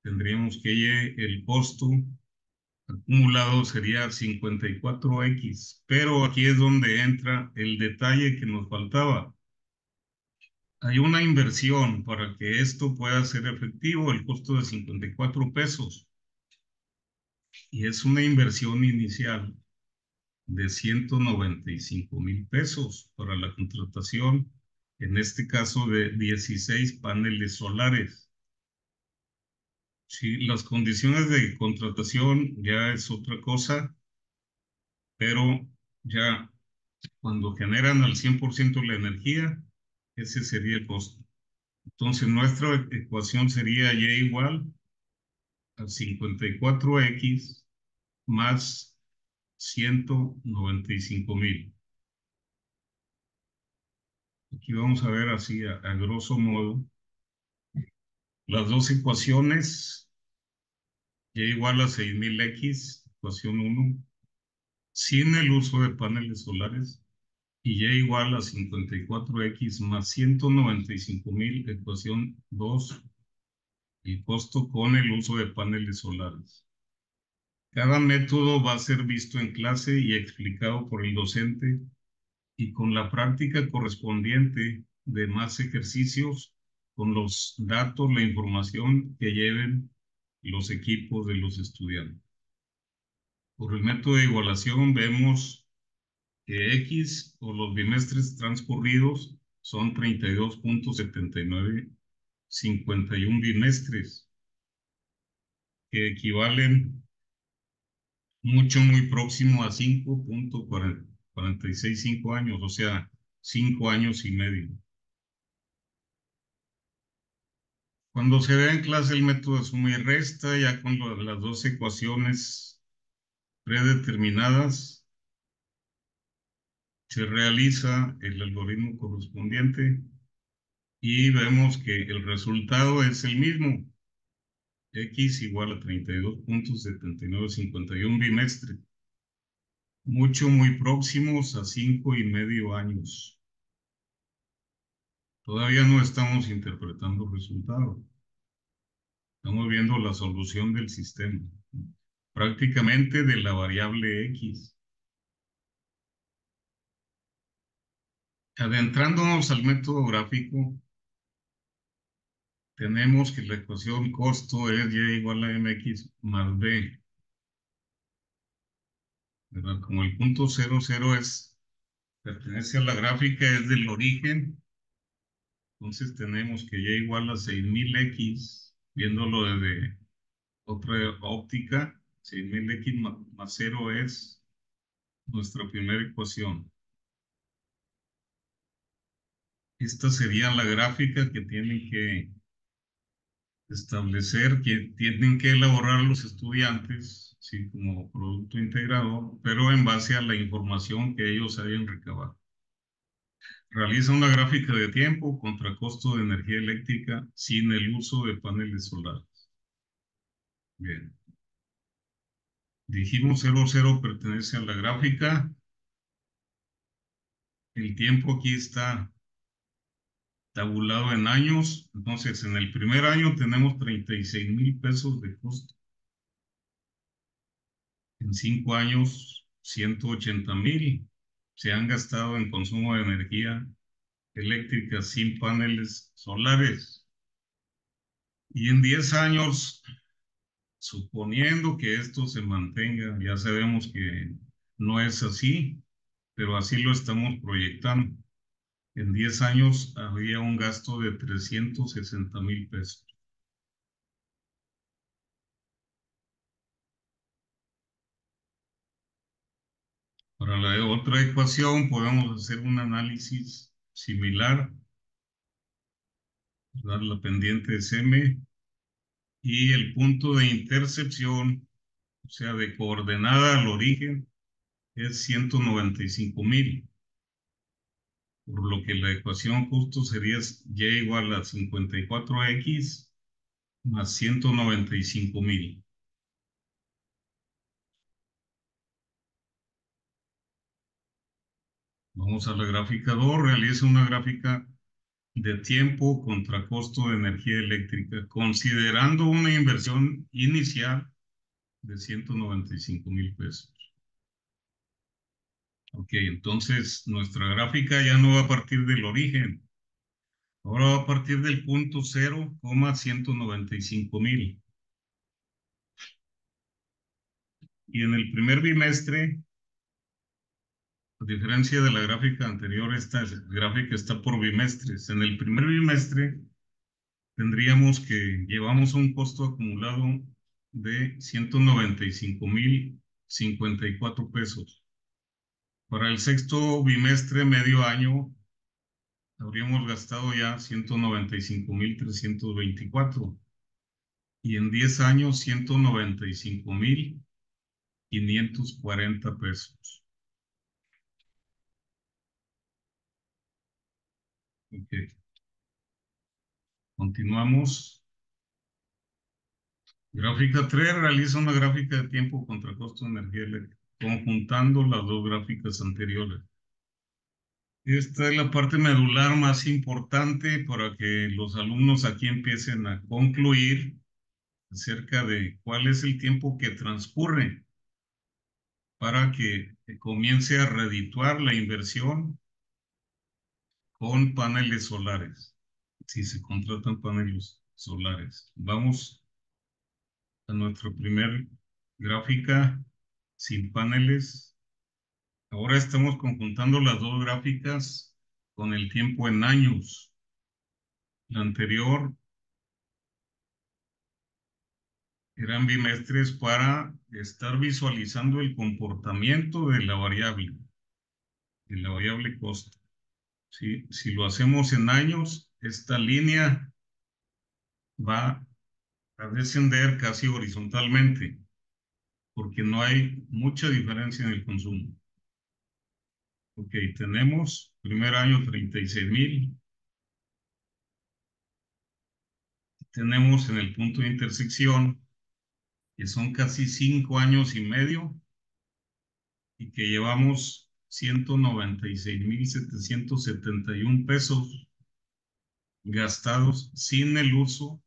tendríamos que el costo acumulado sería 54X. Pero aquí es donde entra el detalle que nos faltaba. Hay una inversión para que esto pueda ser efectivo, el costo de 54 pesos. Y es una inversión inicial de 195,000 pesos para la contratación, en este caso de 16 paneles solares. Sí, las condiciones de contratación ya es otra cosa, pero ya cuando generan al 100% la energía, ese sería el costo. Entonces nuestra ecuación sería Y igual a 54X más 195,000. Aquí vamos a ver así a grosso modo las dos ecuaciones. Y igual a 6,000X, ecuación 1, sin el uso de paneles solares. Y Y igual a 54X más 195,000, ecuación 2, el costo con el uso de paneles solares. Cada método va a ser visto en clase y explicado por el docente y con la práctica correspondiente de más ejercicios con los datos, la información que lleven los equipos de los estudiantes. Por el método de igualación vemos que X o los bimestres transcurridos son 32,7951 bimestres, que equivalen muy próximo a 5,465 años, o sea, 5 años y medio. Cuando se ve en clase el método de suma y resta, ya con las dos ecuaciones predeterminadas, se realiza el algoritmo correspondiente y vemos que el resultado es el mismo. X igual a 32,7951 bimestre. Muy próximos a 5,5 años. Todavía no estamos interpretando resultados. Estamos viendo la solución del sistema, prácticamente de la variable X. Adentrándonos al método gráfico, tenemos que la ecuación costo es Y igual a MX más B. ¿Verdad? Como el punto 00 pertenece a la gráfica, es del origen, entonces tenemos que Y igual a 6,000X, viéndolo desde otra óptica, 6,000X más 0 es nuestra primera ecuación. Esta sería la gráfica que tienen que establecer, que tienen que elaborar los estudiantes, ¿sí? Como producto integrador, pero en base a la información que ellos hayan recabado. Realiza una gráfica de tiempo contra costo de energía eléctrica sin el uso de paneles solares. Bien. Dijimos 00 pertenece a la gráfica. El tiempo aquí está tabulado en años. Entonces, en el primer año tenemos 36,000 pesos de costo. En 5 años, 180,000 se han gastado en consumo de energía eléctrica sin paneles solares. Y en 10 años, suponiendo que esto se mantenga, ya sabemos que no es así, pero así lo estamos proyectando. En 10 años habría un gasto de 360,000 pesos. Para la otra ecuación podemos hacer un análisis similar. La pendiente es M y el punto de intercepción, o sea, de coordenada al origen, es 195,000. por lo que la ecuación justo sería y igual a 54x más 195,000. Vamos a la gráfica 2, realiza una gráfica de tiempo contra costo de energía eléctrica, considerando una inversión inicial de 195,000 pesos. Ok, entonces nuestra gráfica ya no va a partir del origen, ahora va a partir del punto 0,195,000. Y en el primer bimestre, a diferencia de la gráfica anterior, esta gráfica está por bimestres. En el primer bimestre tendríamos que llevamos un costo acumulado de 195,054 pesos. Para el sexto bimestre, medio año, habríamos gastado ya 195,324 y en 10 años 195,540 pesos. Ok, continuamos. Gráfica 3 realiza una gráfica de tiempo contra costo de energía eléctrica, conjuntando las dos gráficas anteriores. Esta es la parte medular más importante para que los alumnos aquí empiecen a concluir acerca de cuál es el tiempo que transcurre para que comience a redituar la inversión con paneles solares, si se contratan paneles solares. Vamos a nuestra primer gráfica sin paneles. Ahora estamos conjuntando las dos gráficas con el tiempo en años. La anterior eran bimestres para estar visualizando el comportamiento de la variable costo. ¿Sí? Si lo hacemos en años, esta línea va a descender casi horizontalmente, porque no hay mucha diferencia en el consumo. Ok, tenemos primer año 36,000. Tenemos en el punto de intersección, que son casi 5 años y medio, y que llevamos 196,771 pesos gastados sin el uso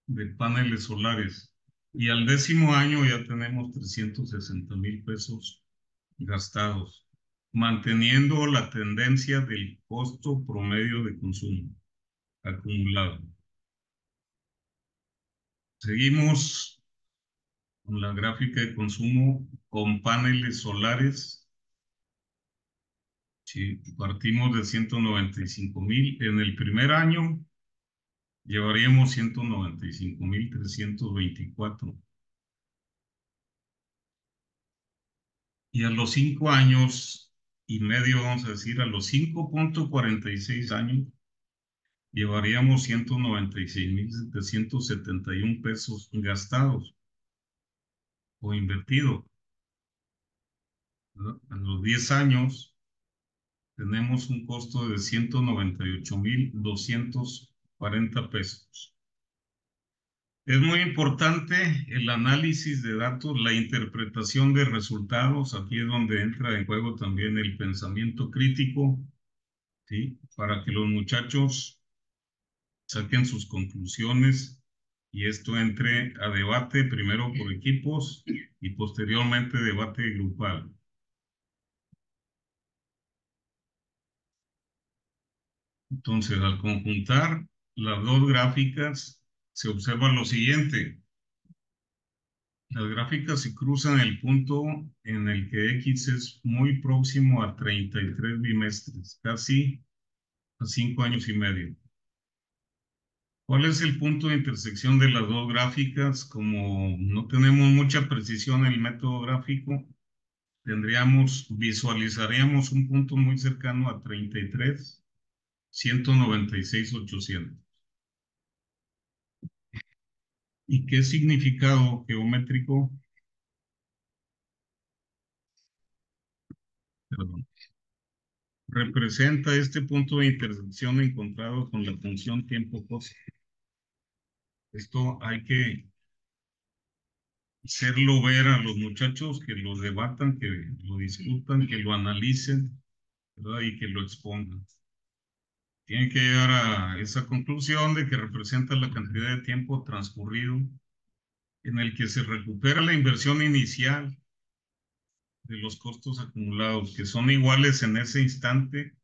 de paneles solares. Y al 10º año ya tenemos 360,000 pesos gastados, manteniendo la tendencia del costo promedio de consumo acumulado. Seguimos con la gráfica de consumo con paneles solares. Sí, partimos de 195,000. En el primer año llevaríamos 195,324. Y a los 5 años y medio, vamos a decir, a los 5,46 años, llevaríamos 196,771 pesos gastados o invertidos. A los 10 años tenemos un costo de 198,240 pesos. Es muy importante el análisis de datos, la interpretación de resultados. Aquí es donde entra en juego también el pensamiento crítico, ¿sí? Para que los muchachos saquen sus conclusiones y esto entre a debate primero por equipos y posteriormente debate grupal. Entonces, al conjuntar las dos gráficas, se observa lo siguiente. Las gráficas se cruzan el punto en el que X es muy próximo a 33 bimestres, casi a 5 años y medio. ¿Cuál es el punto de intersección de las dos gráficas? Como no tenemos mucha precisión en el método gráfico, visualizaríamos un punto muy cercano a 33, 196, 800. ¿Y qué significado geométrico? Perdón, representa este punto de intersección encontrado con la función tiempo-costo. Esto hay que hacerlo ver a los muchachos, que lo debatan, que lo discutan, que lo analicen, ¿verdad? Y que lo expongan. Tienen que llegar a esa conclusión de que representa la cantidad de tiempo transcurrido en el que se recupera la inversión inicial de los costos acumulados, que son iguales en ese instante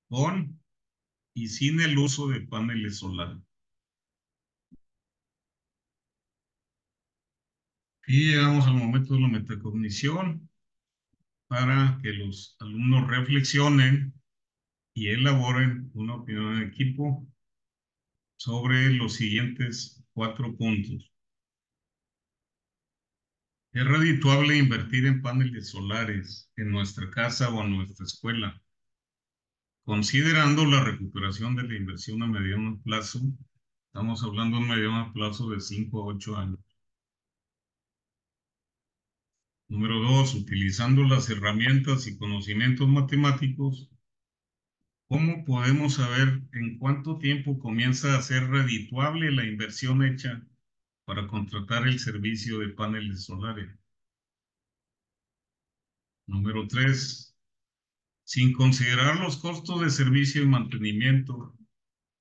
con y sin el uso de paneles solares. Y llegamos al momento de la metacognición para que los alumnos reflexionen y elaboren una opinión en equipo sobre los siguientes 4 puntos. ¿Es redituable invertir en paneles solares en nuestra casa o en nuestra escuela? Considerando la recuperación de la inversión a mediano plazo, estamos hablando de un mediano plazo de 5 a 8 años. Número 2, utilizando las herramientas y conocimientos matemáticos, ¿cómo podemos saber en cuánto tiempo comienza a ser redituable la inversión hecha para contratar el servicio de paneles solares? Número 3, sin considerar los costos de servicio y mantenimiento,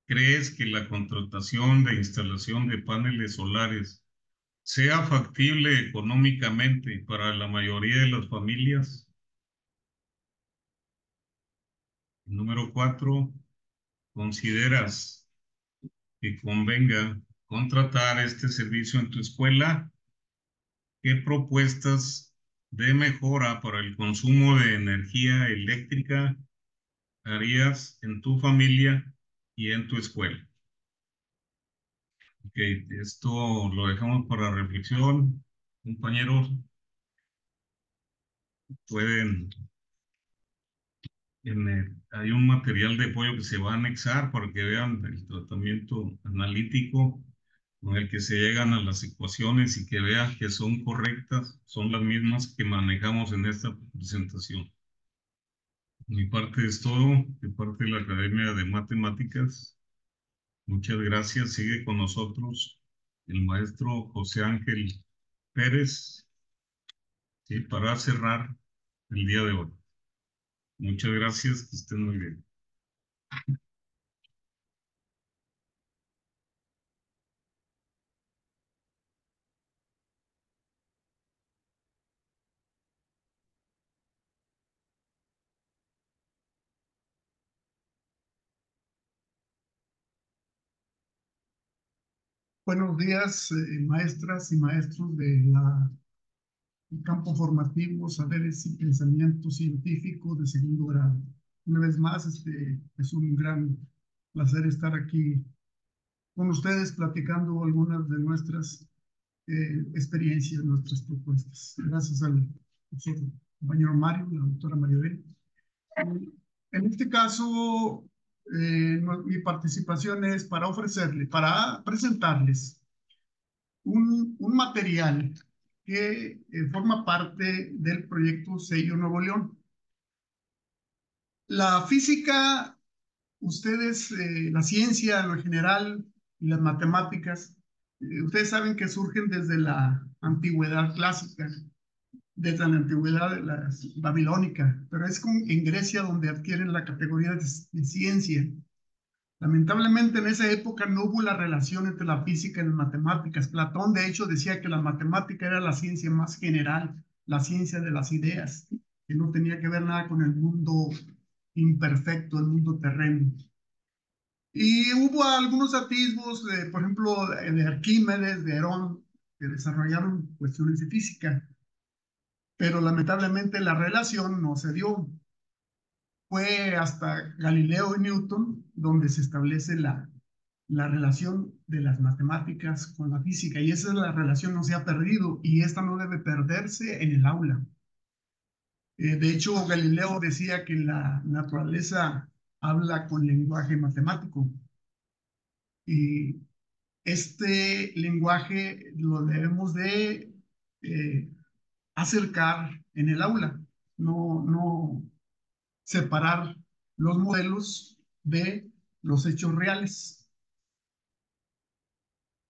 ¿crees que la contratación de instalación de paneles solares sea factible económicamente para la mayoría de las familias? Número 4, ¿consideras que convenga contratar este servicio en tu escuela? ¿Qué propuestas de mejora para el consumo de energía eléctrica harías en tu familia y en tu escuela? Ok, esto lo dejamos para reflexión. Compañeros, pueden, hay un material de apoyo que se va a anexar para que vean el tratamiento analítico con el que se llegan a las ecuaciones y que vean que son correctas, son las mismas que manejamos en esta presentación. Mi parte es todo, de parte de la Academia de Matemáticas. Muchas gracias. Sigue con nosotros el maestro José Ángel Pérez, ¿sí? Para cerrar el día de hoy. Muchas gracias, que estén muy bien. Buenos días, maestras y maestros del campo formativo, saberes y pensamiento científico de segundo grado. Una vez más, es un gran placer estar aquí con ustedes platicando algunas de nuestras experiencias, nuestras propuestas. Gracias al profesor compañero Mario, la doctora Maribel. En este caso, mi participación es para para presentarles un material que forma parte del proyecto Sello Nuevo León. La física, ustedes, la ciencia en lo general y las matemáticas, ustedes saben que surgen desde la antigüedad clásica, desde la antigüedad babilónica, pero es en Grecia donde adquieren la categoría de ciencia. Lamentablemente en esa época no hubo la relación entre la física y las matemáticas. Platón de hecho decía que la matemática era la ciencia más general, la ciencia de las ideas, que no tenía que ver nada con el mundo imperfecto, el mundo terreno. Y hubo algunos atisbos, por ejemplo, de Arquímedes, de Herón, que desarrollaron cuestiones de física, pero lamentablemente la relación no se dio. Fue hasta Galileo y Newton donde se establece la relación de las matemáticas con la física, y esa relación no se ha perdido y esta no debe perderse en el aula. De hecho, Galileo decía que la naturaleza habla con lenguaje matemático y este lenguaje lo debemos de eh, acercar en el aula, no separar los modelos de los hechos reales.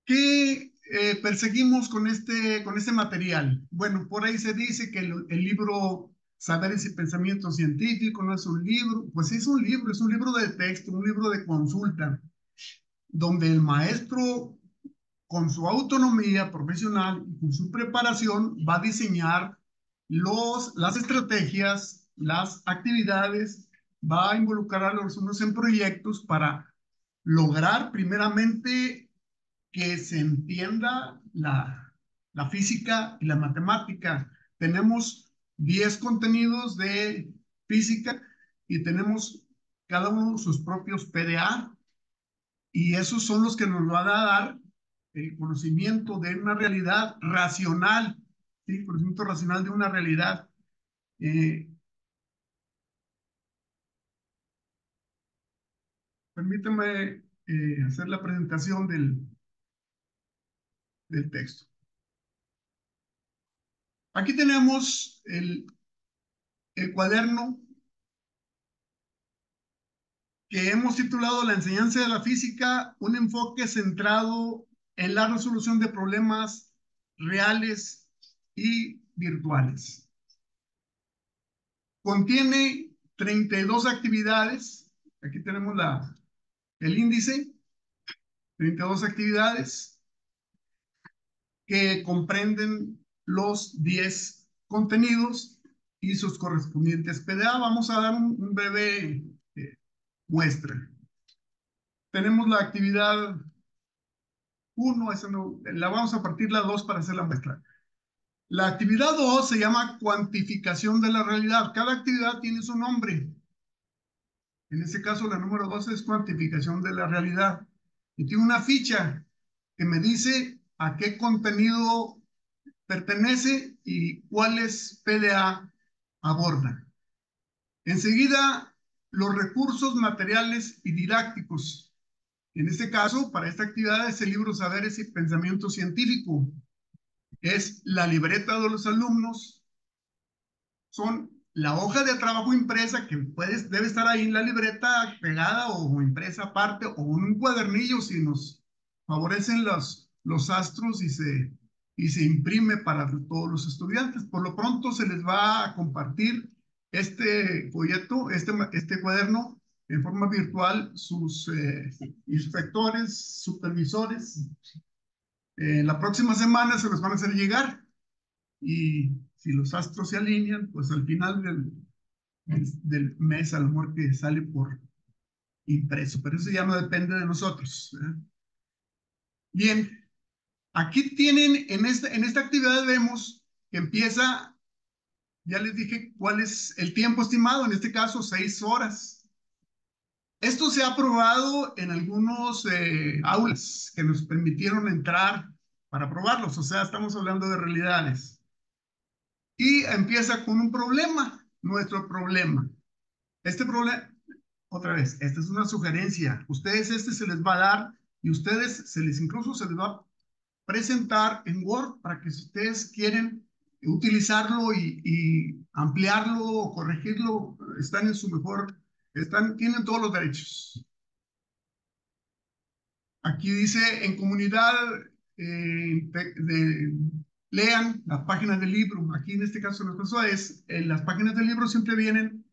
¿Qué perseguimos con este material? Bueno, por ahí se dice que el libro Saberes y Pensamiento Científico no es un libro. Pues es un libro de texto, un libro de consulta, donde el maestro, con su autonomía profesional y con su preparación, va a diseñar las estrategias, las actividades, va a involucrar a los alumnos en proyectos para lograr primeramente que se entienda la física y la matemática. Tenemos 10 contenidos de física y tenemos cada uno sus propios PDA, y esos son los que nos van a dar el conocimiento de una realidad racional, ¿sí? Conocimiento racional de una realidad. Permítame hacer la presentación del texto. Aquí tenemos el cuaderno que hemos titulado La enseñanza de la física, un enfoque centrado en la resolución de problemas reales y virtuales. Contiene 32 actividades. Aquí tenemos el índice, 32 actividades que comprenden los 10 contenidos y sus correspondientes PDA. Vamos a dar un breve muestra. Tenemos la actividad 1, esa no, la vamos a partir la 2 para hacer la muestra. La actividad 2 se llama cuantificación de la realidad. Cada actividad tiene su nombre. En este caso, la número 2 es cuantificación de la realidad. Y tiene una ficha que me dice a qué contenido pertenece y cuáles PDA aborda. Enseguida, los recursos materiales y didácticos. En este caso, para esta actividad es el libro Saberes y Pensamiento Científico. Es la libreta de los alumnos, son la hoja de trabajo impresa que debe estar ahí en la libreta pegada o impresa aparte, o en un cuadernillo si nos favorecen los astros y se imprime para todos los estudiantes. Por lo pronto se les va a compartir este folleto, este cuaderno en forma virtual, sus inspectores, supervisores. La próxima semana se los van a hacer llegar. Y si los astros se alinean, pues al final del mes a lo mejor que sale por impreso, pero eso ya no depende de nosotros, ¿verdad? Bien, aquí tienen, en esta actividad vemos que empieza, ya les dije cuál es el tiempo estimado, en este caso 6 horas. Esto se ha aprobado en algunos aulas que nos permitieron entrar para probarlos, o sea, estamos hablando de realidades. Y empieza con un problema, nuestro problema. Este problema, otra vez, esta es una sugerencia. Ustedes se les va a dar y ustedes incluso se les va a presentar en Word para que si ustedes quieren utilizarlo y ampliarlo o corregirlo, están en su mejor, tienen todos los derechos. Aquí dice en comunidad, lean las páginas del libro. Aquí en este caso lo que pasó es, las páginas del libro siempre vienen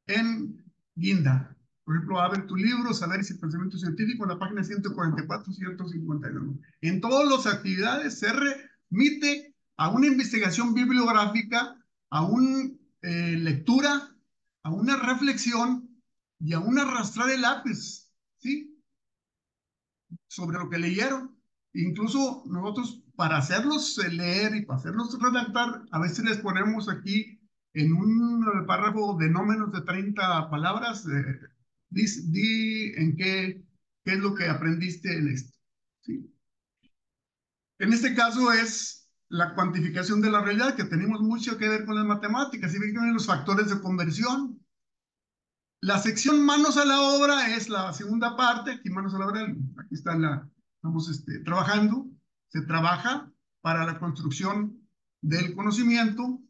en guinda. Por ejemplo, abre tu libro, Saberes y Pensamiento Científico, en la página 144, 151. En todas las actividades se remite a una investigación bibliográfica, a una lectura, a una reflexión y a un arrastrar el lápiz, ¿sí? Sobre lo que leyeron. Incluso nosotros, para hacerlos leer y para hacerlos redactar, a veces les ponemos aquí en un párrafo de no menos de 30 palabras, di en qué es lo que aprendiste en esto, ¿sí? En este caso es la cuantificación de la realidad, que tenemos mucho que ver con las matemáticas, y ven los factores de conversión. La sección manos a la obra es la segunda parte. Aquí manos a la obra, aquí está estamos trabajando. Se trabaja para la construcción del conocimiento.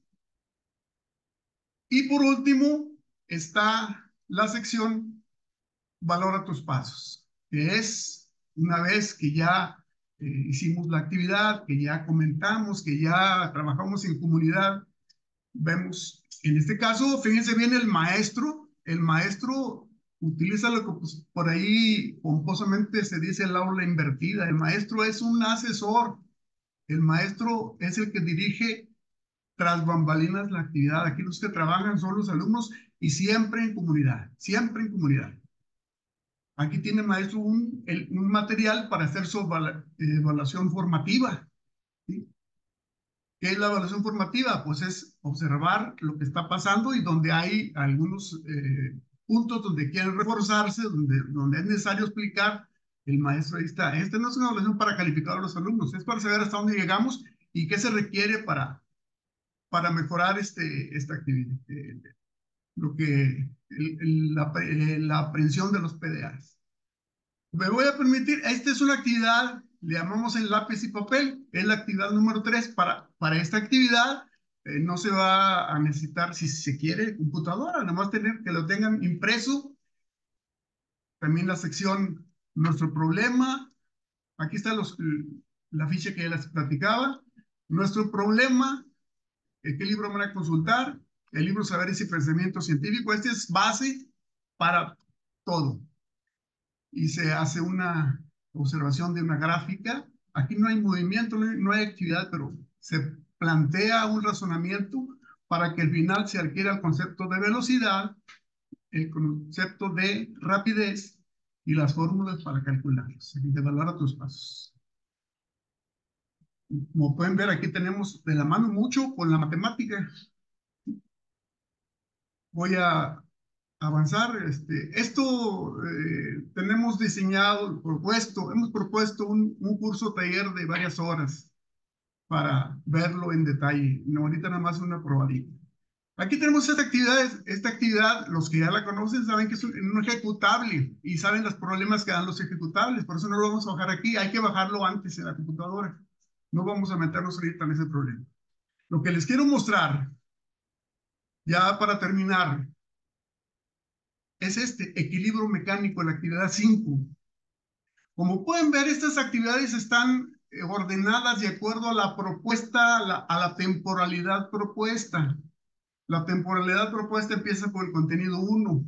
Y por último está la sección Valora tus pasos, que es una vez que ya hicimos la actividad, que ya comentamos, que ya trabajamos en comunidad, vemos, en este caso, fíjense bien, el maestro utiliza lo que pues, por ahí pomposamente se dice el aula invertida. El maestro es un asesor, el maestro es el que dirige tras bambalinas la actividad. Aquí los que trabajan son los alumnos y siempre en comunidad, siempre en comunidad. Aquí tiene el maestro un material para hacer su evaluación formativa. ¿Sí? ¿Qué es la evaluación formativa? Pues es observar lo que está pasando y donde hay algunos puntos donde quieren reforzarse, donde es necesario explicar, el maestro ahí está. Esta no es una evaluación para calificar a los alumnos, es para saber hasta dónde llegamos y qué se requiere para mejorar esta actividad, la aprehensión de los PDAs. Me voy a permitir, esta es una actividad, le llamamos el lápiz y papel, es la actividad número 3. Para esta actividad no se va a necesitar, si se quiere, computadora, nada más tener que lo tengan impreso. También la sección Nuestro Problema, aquí está la ficha que ya les platicaba. Nuestro Problema, ¿qué libro van a consultar? El libro Saberes y Pensamiento Científico, este es base para todo. Y se hace una observación de una gráfica. Aquí no hay movimiento, no hay actividad, pero se plantea un razonamiento para que al final se adquiera el concepto de velocidad, el concepto de rapidez y las fórmulas para calcularlos, de evaluar tus pasos. Como pueden ver, aquí tenemos de la mano mucho con la matemática. Voy a avanzar. Esto tenemos diseñado, hemos propuesto un curso taller de varias horas para verlo en detalle. No, ahorita nada más una probadita. Aquí tenemos esta actividad, los que ya la conocen saben que es un ejecutable y saben los problemas que dan los ejecutables, por eso no lo vamos a bajar aquí, hay que bajarlo antes en la computadora. No vamos a meternos ahorita en ese problema. Lo que les quiero mostrar, ya para terminar, es equilibrio mecánico en la actividad 5. Como pueden ver, estas actividades están ordenadas de acuerdo a la propuesta, a la temporalidad propuesta. La temporalidad propuesta empieza por el contenido 1,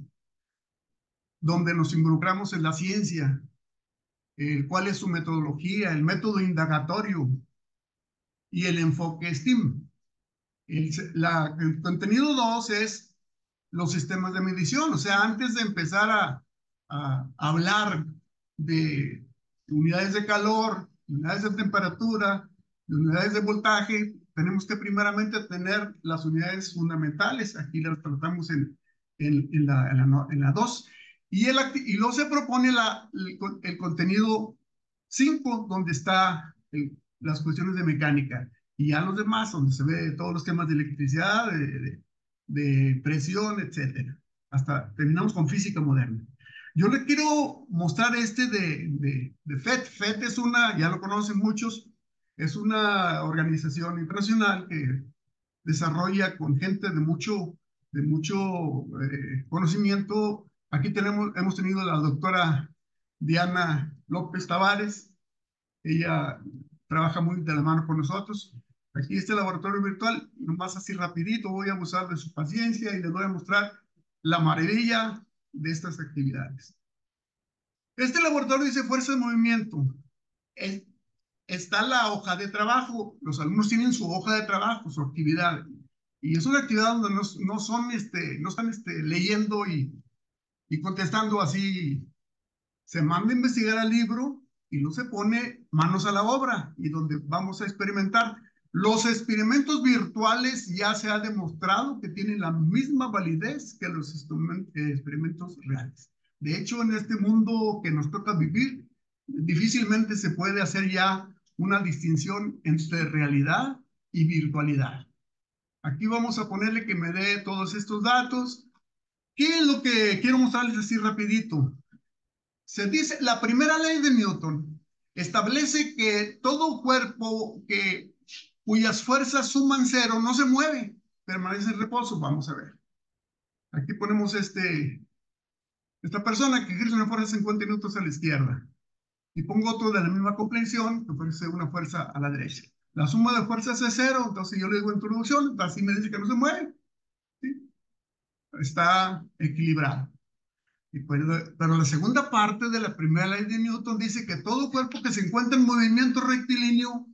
donde nos involucramos en la ciencia, cuál es su metodología, el método indagatorio y el enfoque STEAM. El contenido 2 es los sistemas de medición, o sea, antes de empezar a hablar de unidades de calor, unidades de temperatura, de unidades de voltaje, tenemos que primeramente tener las unidades fundamentales, aquí las tratamos en la 2, y luego se propone el contenido 5, donde está las cuestiones de mecánica, y ya los demás, donde se ve todos los temas de electricidad, de presión, etcétera. Hasta terminamos con física moderna. Yo le quiero mostrar de FET. FET es ya lo conocen muchos, es una organización internacional que desarrolla con gente de mucho conocimiento. Aquí hemos tenido a la doctora Diana López Tavares. Ella trabaja muy de la mano con nosotros. Aquí este laboratorio virtual, nomás así rapidito, voy a abusar de su paciencia y les voy a mostrar la maravilla de estas actividades. Este laboratorio dice fuerza de movimiento. Está la hoja de trabajo. Los alumnos tienen su hoja de trabajo, su actividad. Y es una actividad donde no están leyendo y contestando así. Se manda a investigar al libro y no se pone manos a la obra y donde vamos a experimentar. Los experimentos virtuales ya se ha demostrado que tienen la misma validez que los experimentos reales. De hecho, en este mundo que nos toca vivir, difícilmente se puede hacer ya una distinción entre realidad y virtualidad. Aquí vamos a ponerle que me dé todos estos datos. ¿Qué es lo que quiero mostrarles así rapidito? Se dice, la primera ley de Newton establece que todo cuerpo cuyas fuerzas suman 0 no se mueve, permanece en reposo. Vamos a ver. Aquí ponemos Esta persona que ejerce una fuerza de 50 minutos a la izquierda y pongo otro de la misma comprensión que ofrece una fuerza a la derecha. La suma de fuerzas es cero, entonces yo le digo introducción, así me dice que no se mueve, ¿sí? Está equilibrado. Y pues, pero la segunda parte de la primera ley de Newton dice que todo cuerpo que se encuentra en movimiento rectilíneo,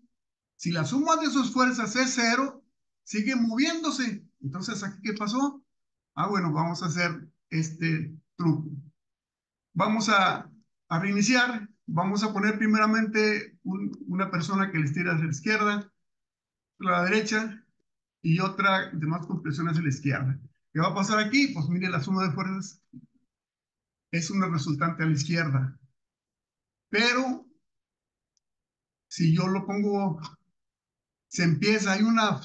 si la suma de sus fuerzas es cero, sigue moviéndose. Entonces, ¿aquí qué pasó? Ah, bueno, vamos a hacer este truco. Vamos a reiniciar. Vamos a poner primeramente una persona que les tira hacia la izquierda, a la derecha, y otra de más compresión hacia la izquierda. ¿Qué va a pasar aquí? Pues mire, la suma de fuerzas es una resultante a la izquierda. Pero si yo lo pongo, se empieza, hay una...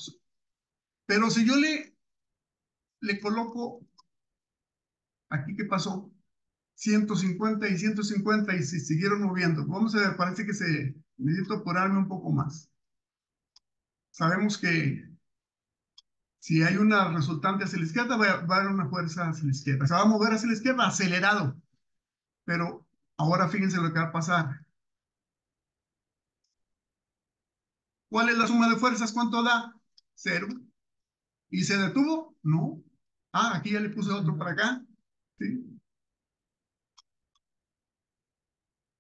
Pero si yo le coloco, aquí qué pasó, 150 y 150 y se siguieron moviendo. Vamos a ver, parece que necesito apurarme un poco más. Sabemos que si hay una resultante hacia la izquierda, va a haber una fuerza hacia la izquierda. Se va a mover hacia la izquierda acelerado. Pero ahora fíjense lo que va a pasar. ¿Cuál es la suma de fuerzas? ¿Cuánto da? Cero. ¿Y se detuvo? No. Ah, aquí ya le puse otro para acá. ¿Sí?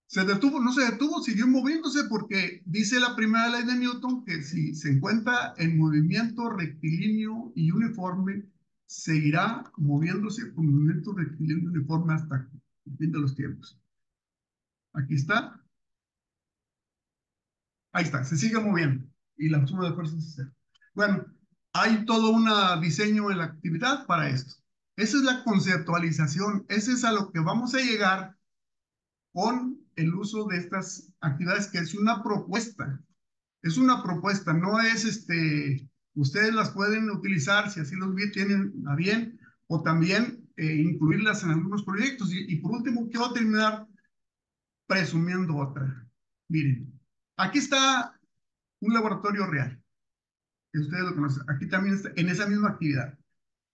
Se detuvo, no se detuvo, siguió moviéndose porque dice la primera ley de Newton que si se encuentra en movimiento rectilíneo y uniforme, seguirá moviéndose con movimiento rectilíneo y uniforme hasta el fin de los tiempos. Aquí está, ahí está, se sigue moviendo y la suma de fuerzas es cero. Bueno, hay todo un diseño en la actividad para esto. Esa es la conceptualización, ese es a lo que vamos a llegar con el uso de estas actividades, que es una propuesta. Es una propuesta, no es ustedes las pueden utilizar si así los tienen a bien, o también incluirlas en algunos proyectos. Y por último, quiero terminar presumiendo otra. Miren, aquí está un laboratorio real, que ustedes lo conocen. Aquí también está en esa misma actividad.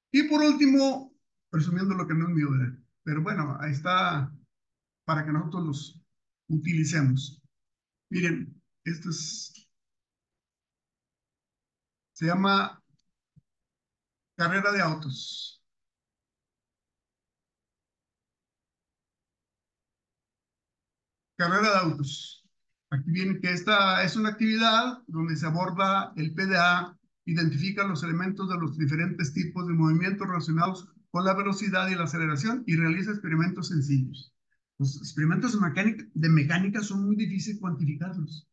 Y por último, presumiendo lo que no es mío, ¿verdad? Pero bueno, ahí está para que nosotros los utilicemos. Miren, esto se llama carrera de autos. Carrera de autos. Aquí viene que esta es una actividad donde se aborda el PDA, identifica los elementos de los diferentes tipos de movimientos relacionados con la velocidad y la aceleración y realiza experimentos sencillos. Los experimentos de mecánica son muy difíciles cuantificarlos.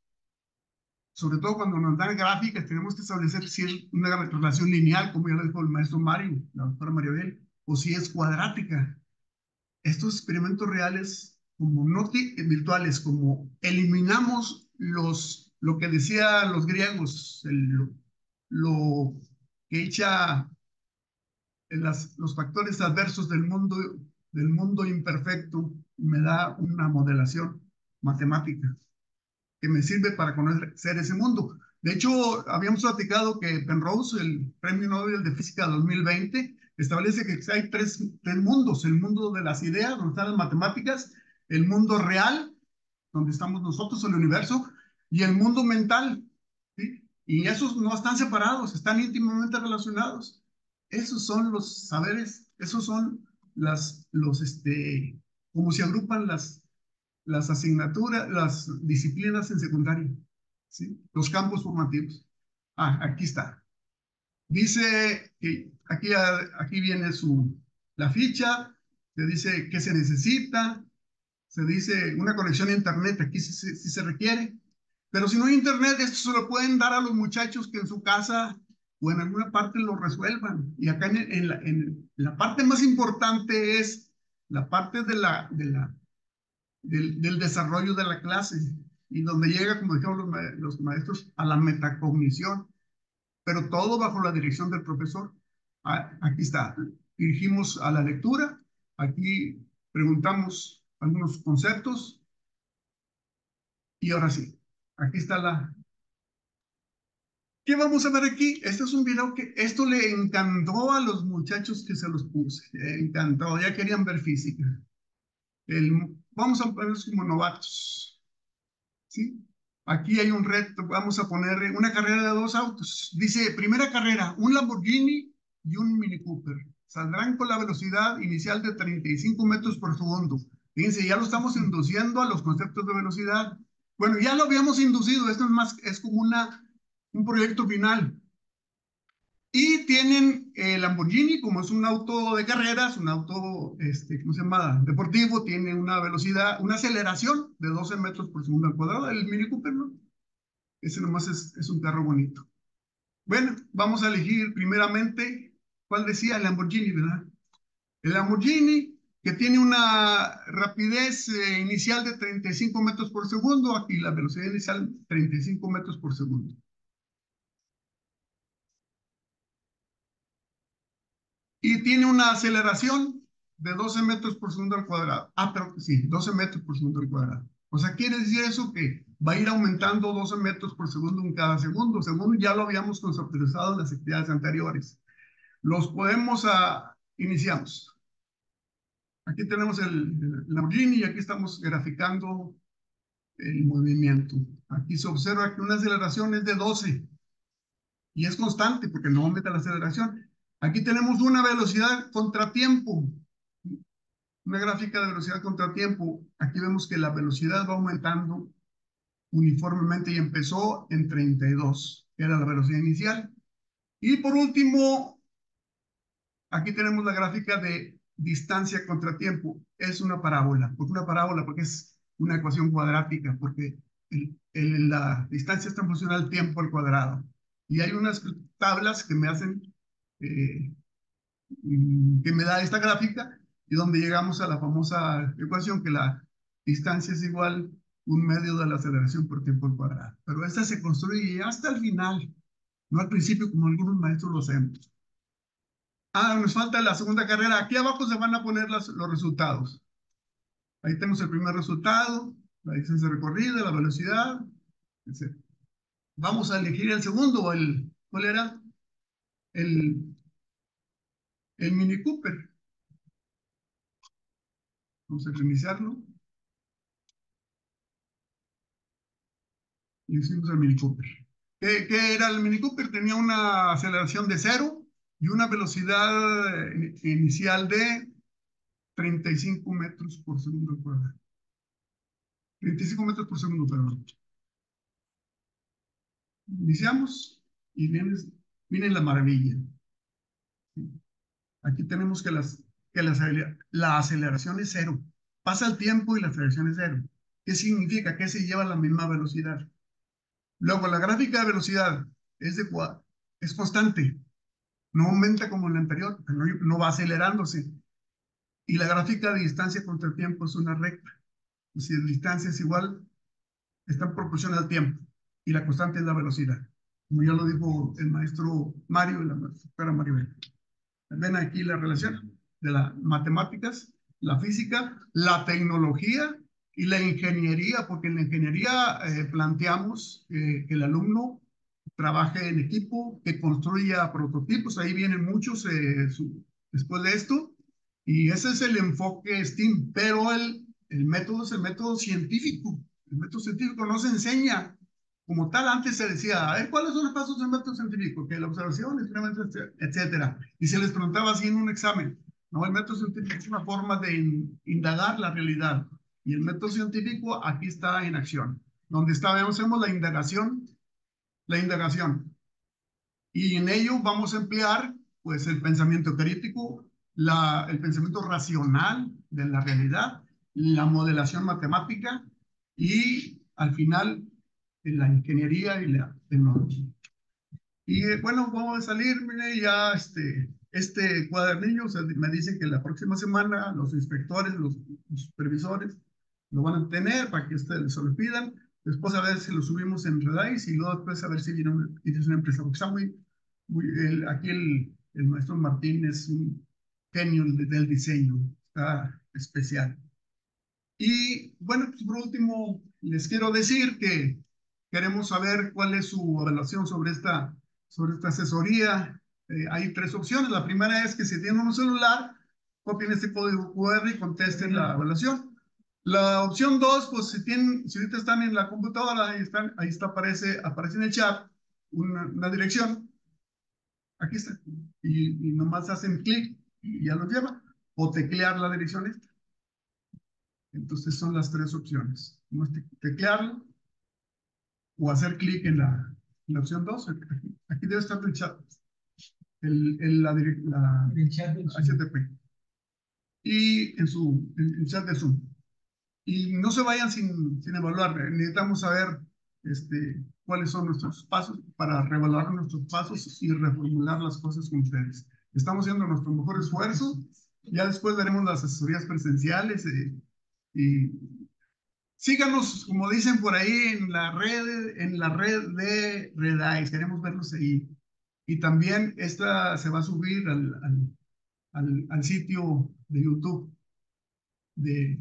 Sobre todo cuando nos dan gráficas, tenemos que establecer si es una relación lineal, como ya lo dijo el maestro Mario, la doctora Maribel, o si es cuadrática. Estos experimentos reales, como no virtuales, como eliminamos lo que decían los griegos, lo que echa los factores adversos del mundo imperfecto, me da una modelación matemática que me sirve para conocer ese mundo. De hecho, habíamos platicado que Penrose, el Premio Nobel de Física 2020, establece que hay tres mundos: el mundo de las ideas, donde están las matemáticas; el mundo real, donde estamos nosotros, el universo; y el mundo mental, ¿sí? Y esos no están separados, están íntimamente relacionados. Esos son los saberes, esos son cómo se agrupan las asignaturas, las disciplinas en secundaria, ¿sí? Los campos formativos. Ah, aquí está. Dice que aquí viene la ficha, se dice qué se necesita, se dice una conexión a internet, aquí sí se requiere, pero si no hay internet, esto se lo pueden dar a los muchachos que en su casa o en alguna parte lo resuelvan. Y acá en la parte más importante es la parte del desarrollo de la clase, y donde llega, como dijeron los maestros, a la metacognición, pero todo bajo la dirección del profesor. Aquí está, dirigimos a la lectura, aquí preguntamos algunos conceptos, y ahora sí, aquí está ¿Qué vamos a ver aquí? Este es un video que esto le encantó a los muchachos que se los puse, encantó, ya querían ver física. Vamos a ponerlos como novatos, ¿sí? Aquí hay un reto, vamos a poner una carrera de 2 autos. Dice, primera carrera, un Lamborghini y un Mini Cooper. Saldrán con la velocidad inicial de 35 metros por segundo. Fíjense, ya lo estamos induciendo a los conceptos de velocidad. Bueno, ya lo habíamos inducido, esto es más, es como un proyecto final. Y tienen el Lamborghini, como es un auto de carreras, un auto, ¿cómo se llama? Deportivo, tiene una velocidad, una aceleración de 12 metros por segundo al cuadrado. El Mini Cooper, ¿no? Ese nomás es un carro bonito. Bueno, vamos a elegir primeramente, ¿cuál decía? El Lamborghini, ¿verdad? El Lamborghini, que tiene una rapidez inicial de 35 metros por segundo, aquí la velocidad inicial 35 metros por segundo. Y tiene una aceleración de 12 metros por segundo al cuadrado. Ah, pero sí, 12 metros por segundo al cuadrado. O sea, quiere decir eso que va a ir aumentando 12 metros por segundo en cada segundo. Según ya lo habíamos conceptualizado en las actividades anteriores. Los podemos iniciamos. Aquí tenemos el Lamborghini y aquí estamos graficando el movimiento. Aquí se observa que una aceleración es de 12 y es constante porque no aumenta la aceleración. Aquí tenemos una velocidad contratiempo, una gráfica de velocidad contratiempo. Aquí vemos que la velocidad va aumentando uniformemente y empezó en 32, que era la velocidad inicial. Y por último, aquí tenemos la gráfica de distancia contra tiempo. Es una parábola. ¿Por qué una parábola? Porque es una ecuación cuadrática, porque la distancia está en función al tiempo al cuadrado. Y hay unas tablas que me hacen, que me da esta gráfica, y donde llegamos a la famosa ecuación que la distancia es igual un medio de la aceleración por tiempo al cuadrado. Pero esta se construye hasta el final, no al principio como algunos maestros lo hacemos. Ah, nos falta la segunda carrera. Aquí abajo se van a poner los resultados. Ahí tenemos el primer resultado, la distancia recorrida, la velocidad, etc. Vamos a elegir el segundo, ¿cuál era? El, el Mini Cooper. Vamos a reiniciarlo. Y hicimos el Mini Cooper. ¿Qué era el Mini Cooper? Tenía una aceleración de 0 y una velocidad inicial de 35 metros por segundo al cuadrado. 35 metros por segundo, perdón. Iniciamos y viene la maravilla. Aquí tenemos que la aceleración es 0. Pasa el tiempo y la aceleración es 0. ¿Qué significa? Que se lleva a la misma velocidad. Luego, la gráfica de velocidad es constante. No aumenta como en la anterior, no va acelerándose. Y la gráfica de distancia contra el tiempo es una recta. Si la distancia es igual, está en proporción al tiempo. Y la constante es la velocidad. Como ya lo dijo el maestro Mario y la maestra Maribel. Ven aquí la relación de las matemáticas, la física, la tecnología y la ingeniería, porque en la ingeniería planteamos que el alumno trabaje en equipo, que construya prototipos, ahí vienen muchos después de esto, y ese es el enfoque STEAM, pero el método es el método científico. El método científico no se enseña como tal. Antes se decía, a ver, ¿cuáles son los pasos del método científico? Que la observación, experimento, etcétera. Y se les preguntaba así en un examen. No, el método científico es una forma de indagar la realidad. Y el método científico aquí está en acción. Donde hacemos la indagación. Y en ello vamos a emplear, pues, el pensamiento crítico, el pensamiento racional de la realidad, la modelación matemática y, al final, la ingeniería y la tecnología. Y bueno, vamos a salir, mire, ya este cuadernillo, o sea, me dicen que la próxima semana los inspectores, los supervisores, lo van a tener para que ustedes se lo pidan. Después a ver si lo subimos en Redise y luego después a ver si viene una empresa. Porque está aquí el maestro Martín es un genio del diseño, está especial. Y bueno, pues por último, les quiero decir que queremos saber cuál es su evaluación sobre esta asesoría. Hay 3 opciones. La primera es que si tienen un celular, copien este código QR y contesten la evaluación. La opción 2, pues si ahorita están en la computadora, aparece en el chat una dirección, aquí está, y nomás hacen clic y ya los lleva, o teclear la dirección esta. Entonces son las tres opciones, no es teclearlo o hacer clic en la opción 2. Aquí debe estar el chat, el chat del HTTP, y en el chat de Zoom. Y no se vayan sin evaluar. Necesitamos saber cuáles son nuestros pasos para reevaluar nuestros pasos y reformular las cosas con ustedes. Estamos haciendo nuestro mejor esfuerzo. Ya después daremos las asesorías presenciales. Y síganos, como dicen por ahí, en la red de Redeye. Queremos verlos ahí. Y también esta se va a subir al sitio de YouTube de,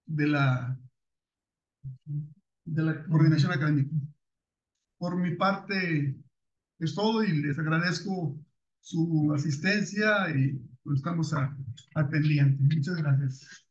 de la coordinación académica. Por mi parte es todo y les agradezco su asistencia y pues, estamos al pendiente. Muchas gracias.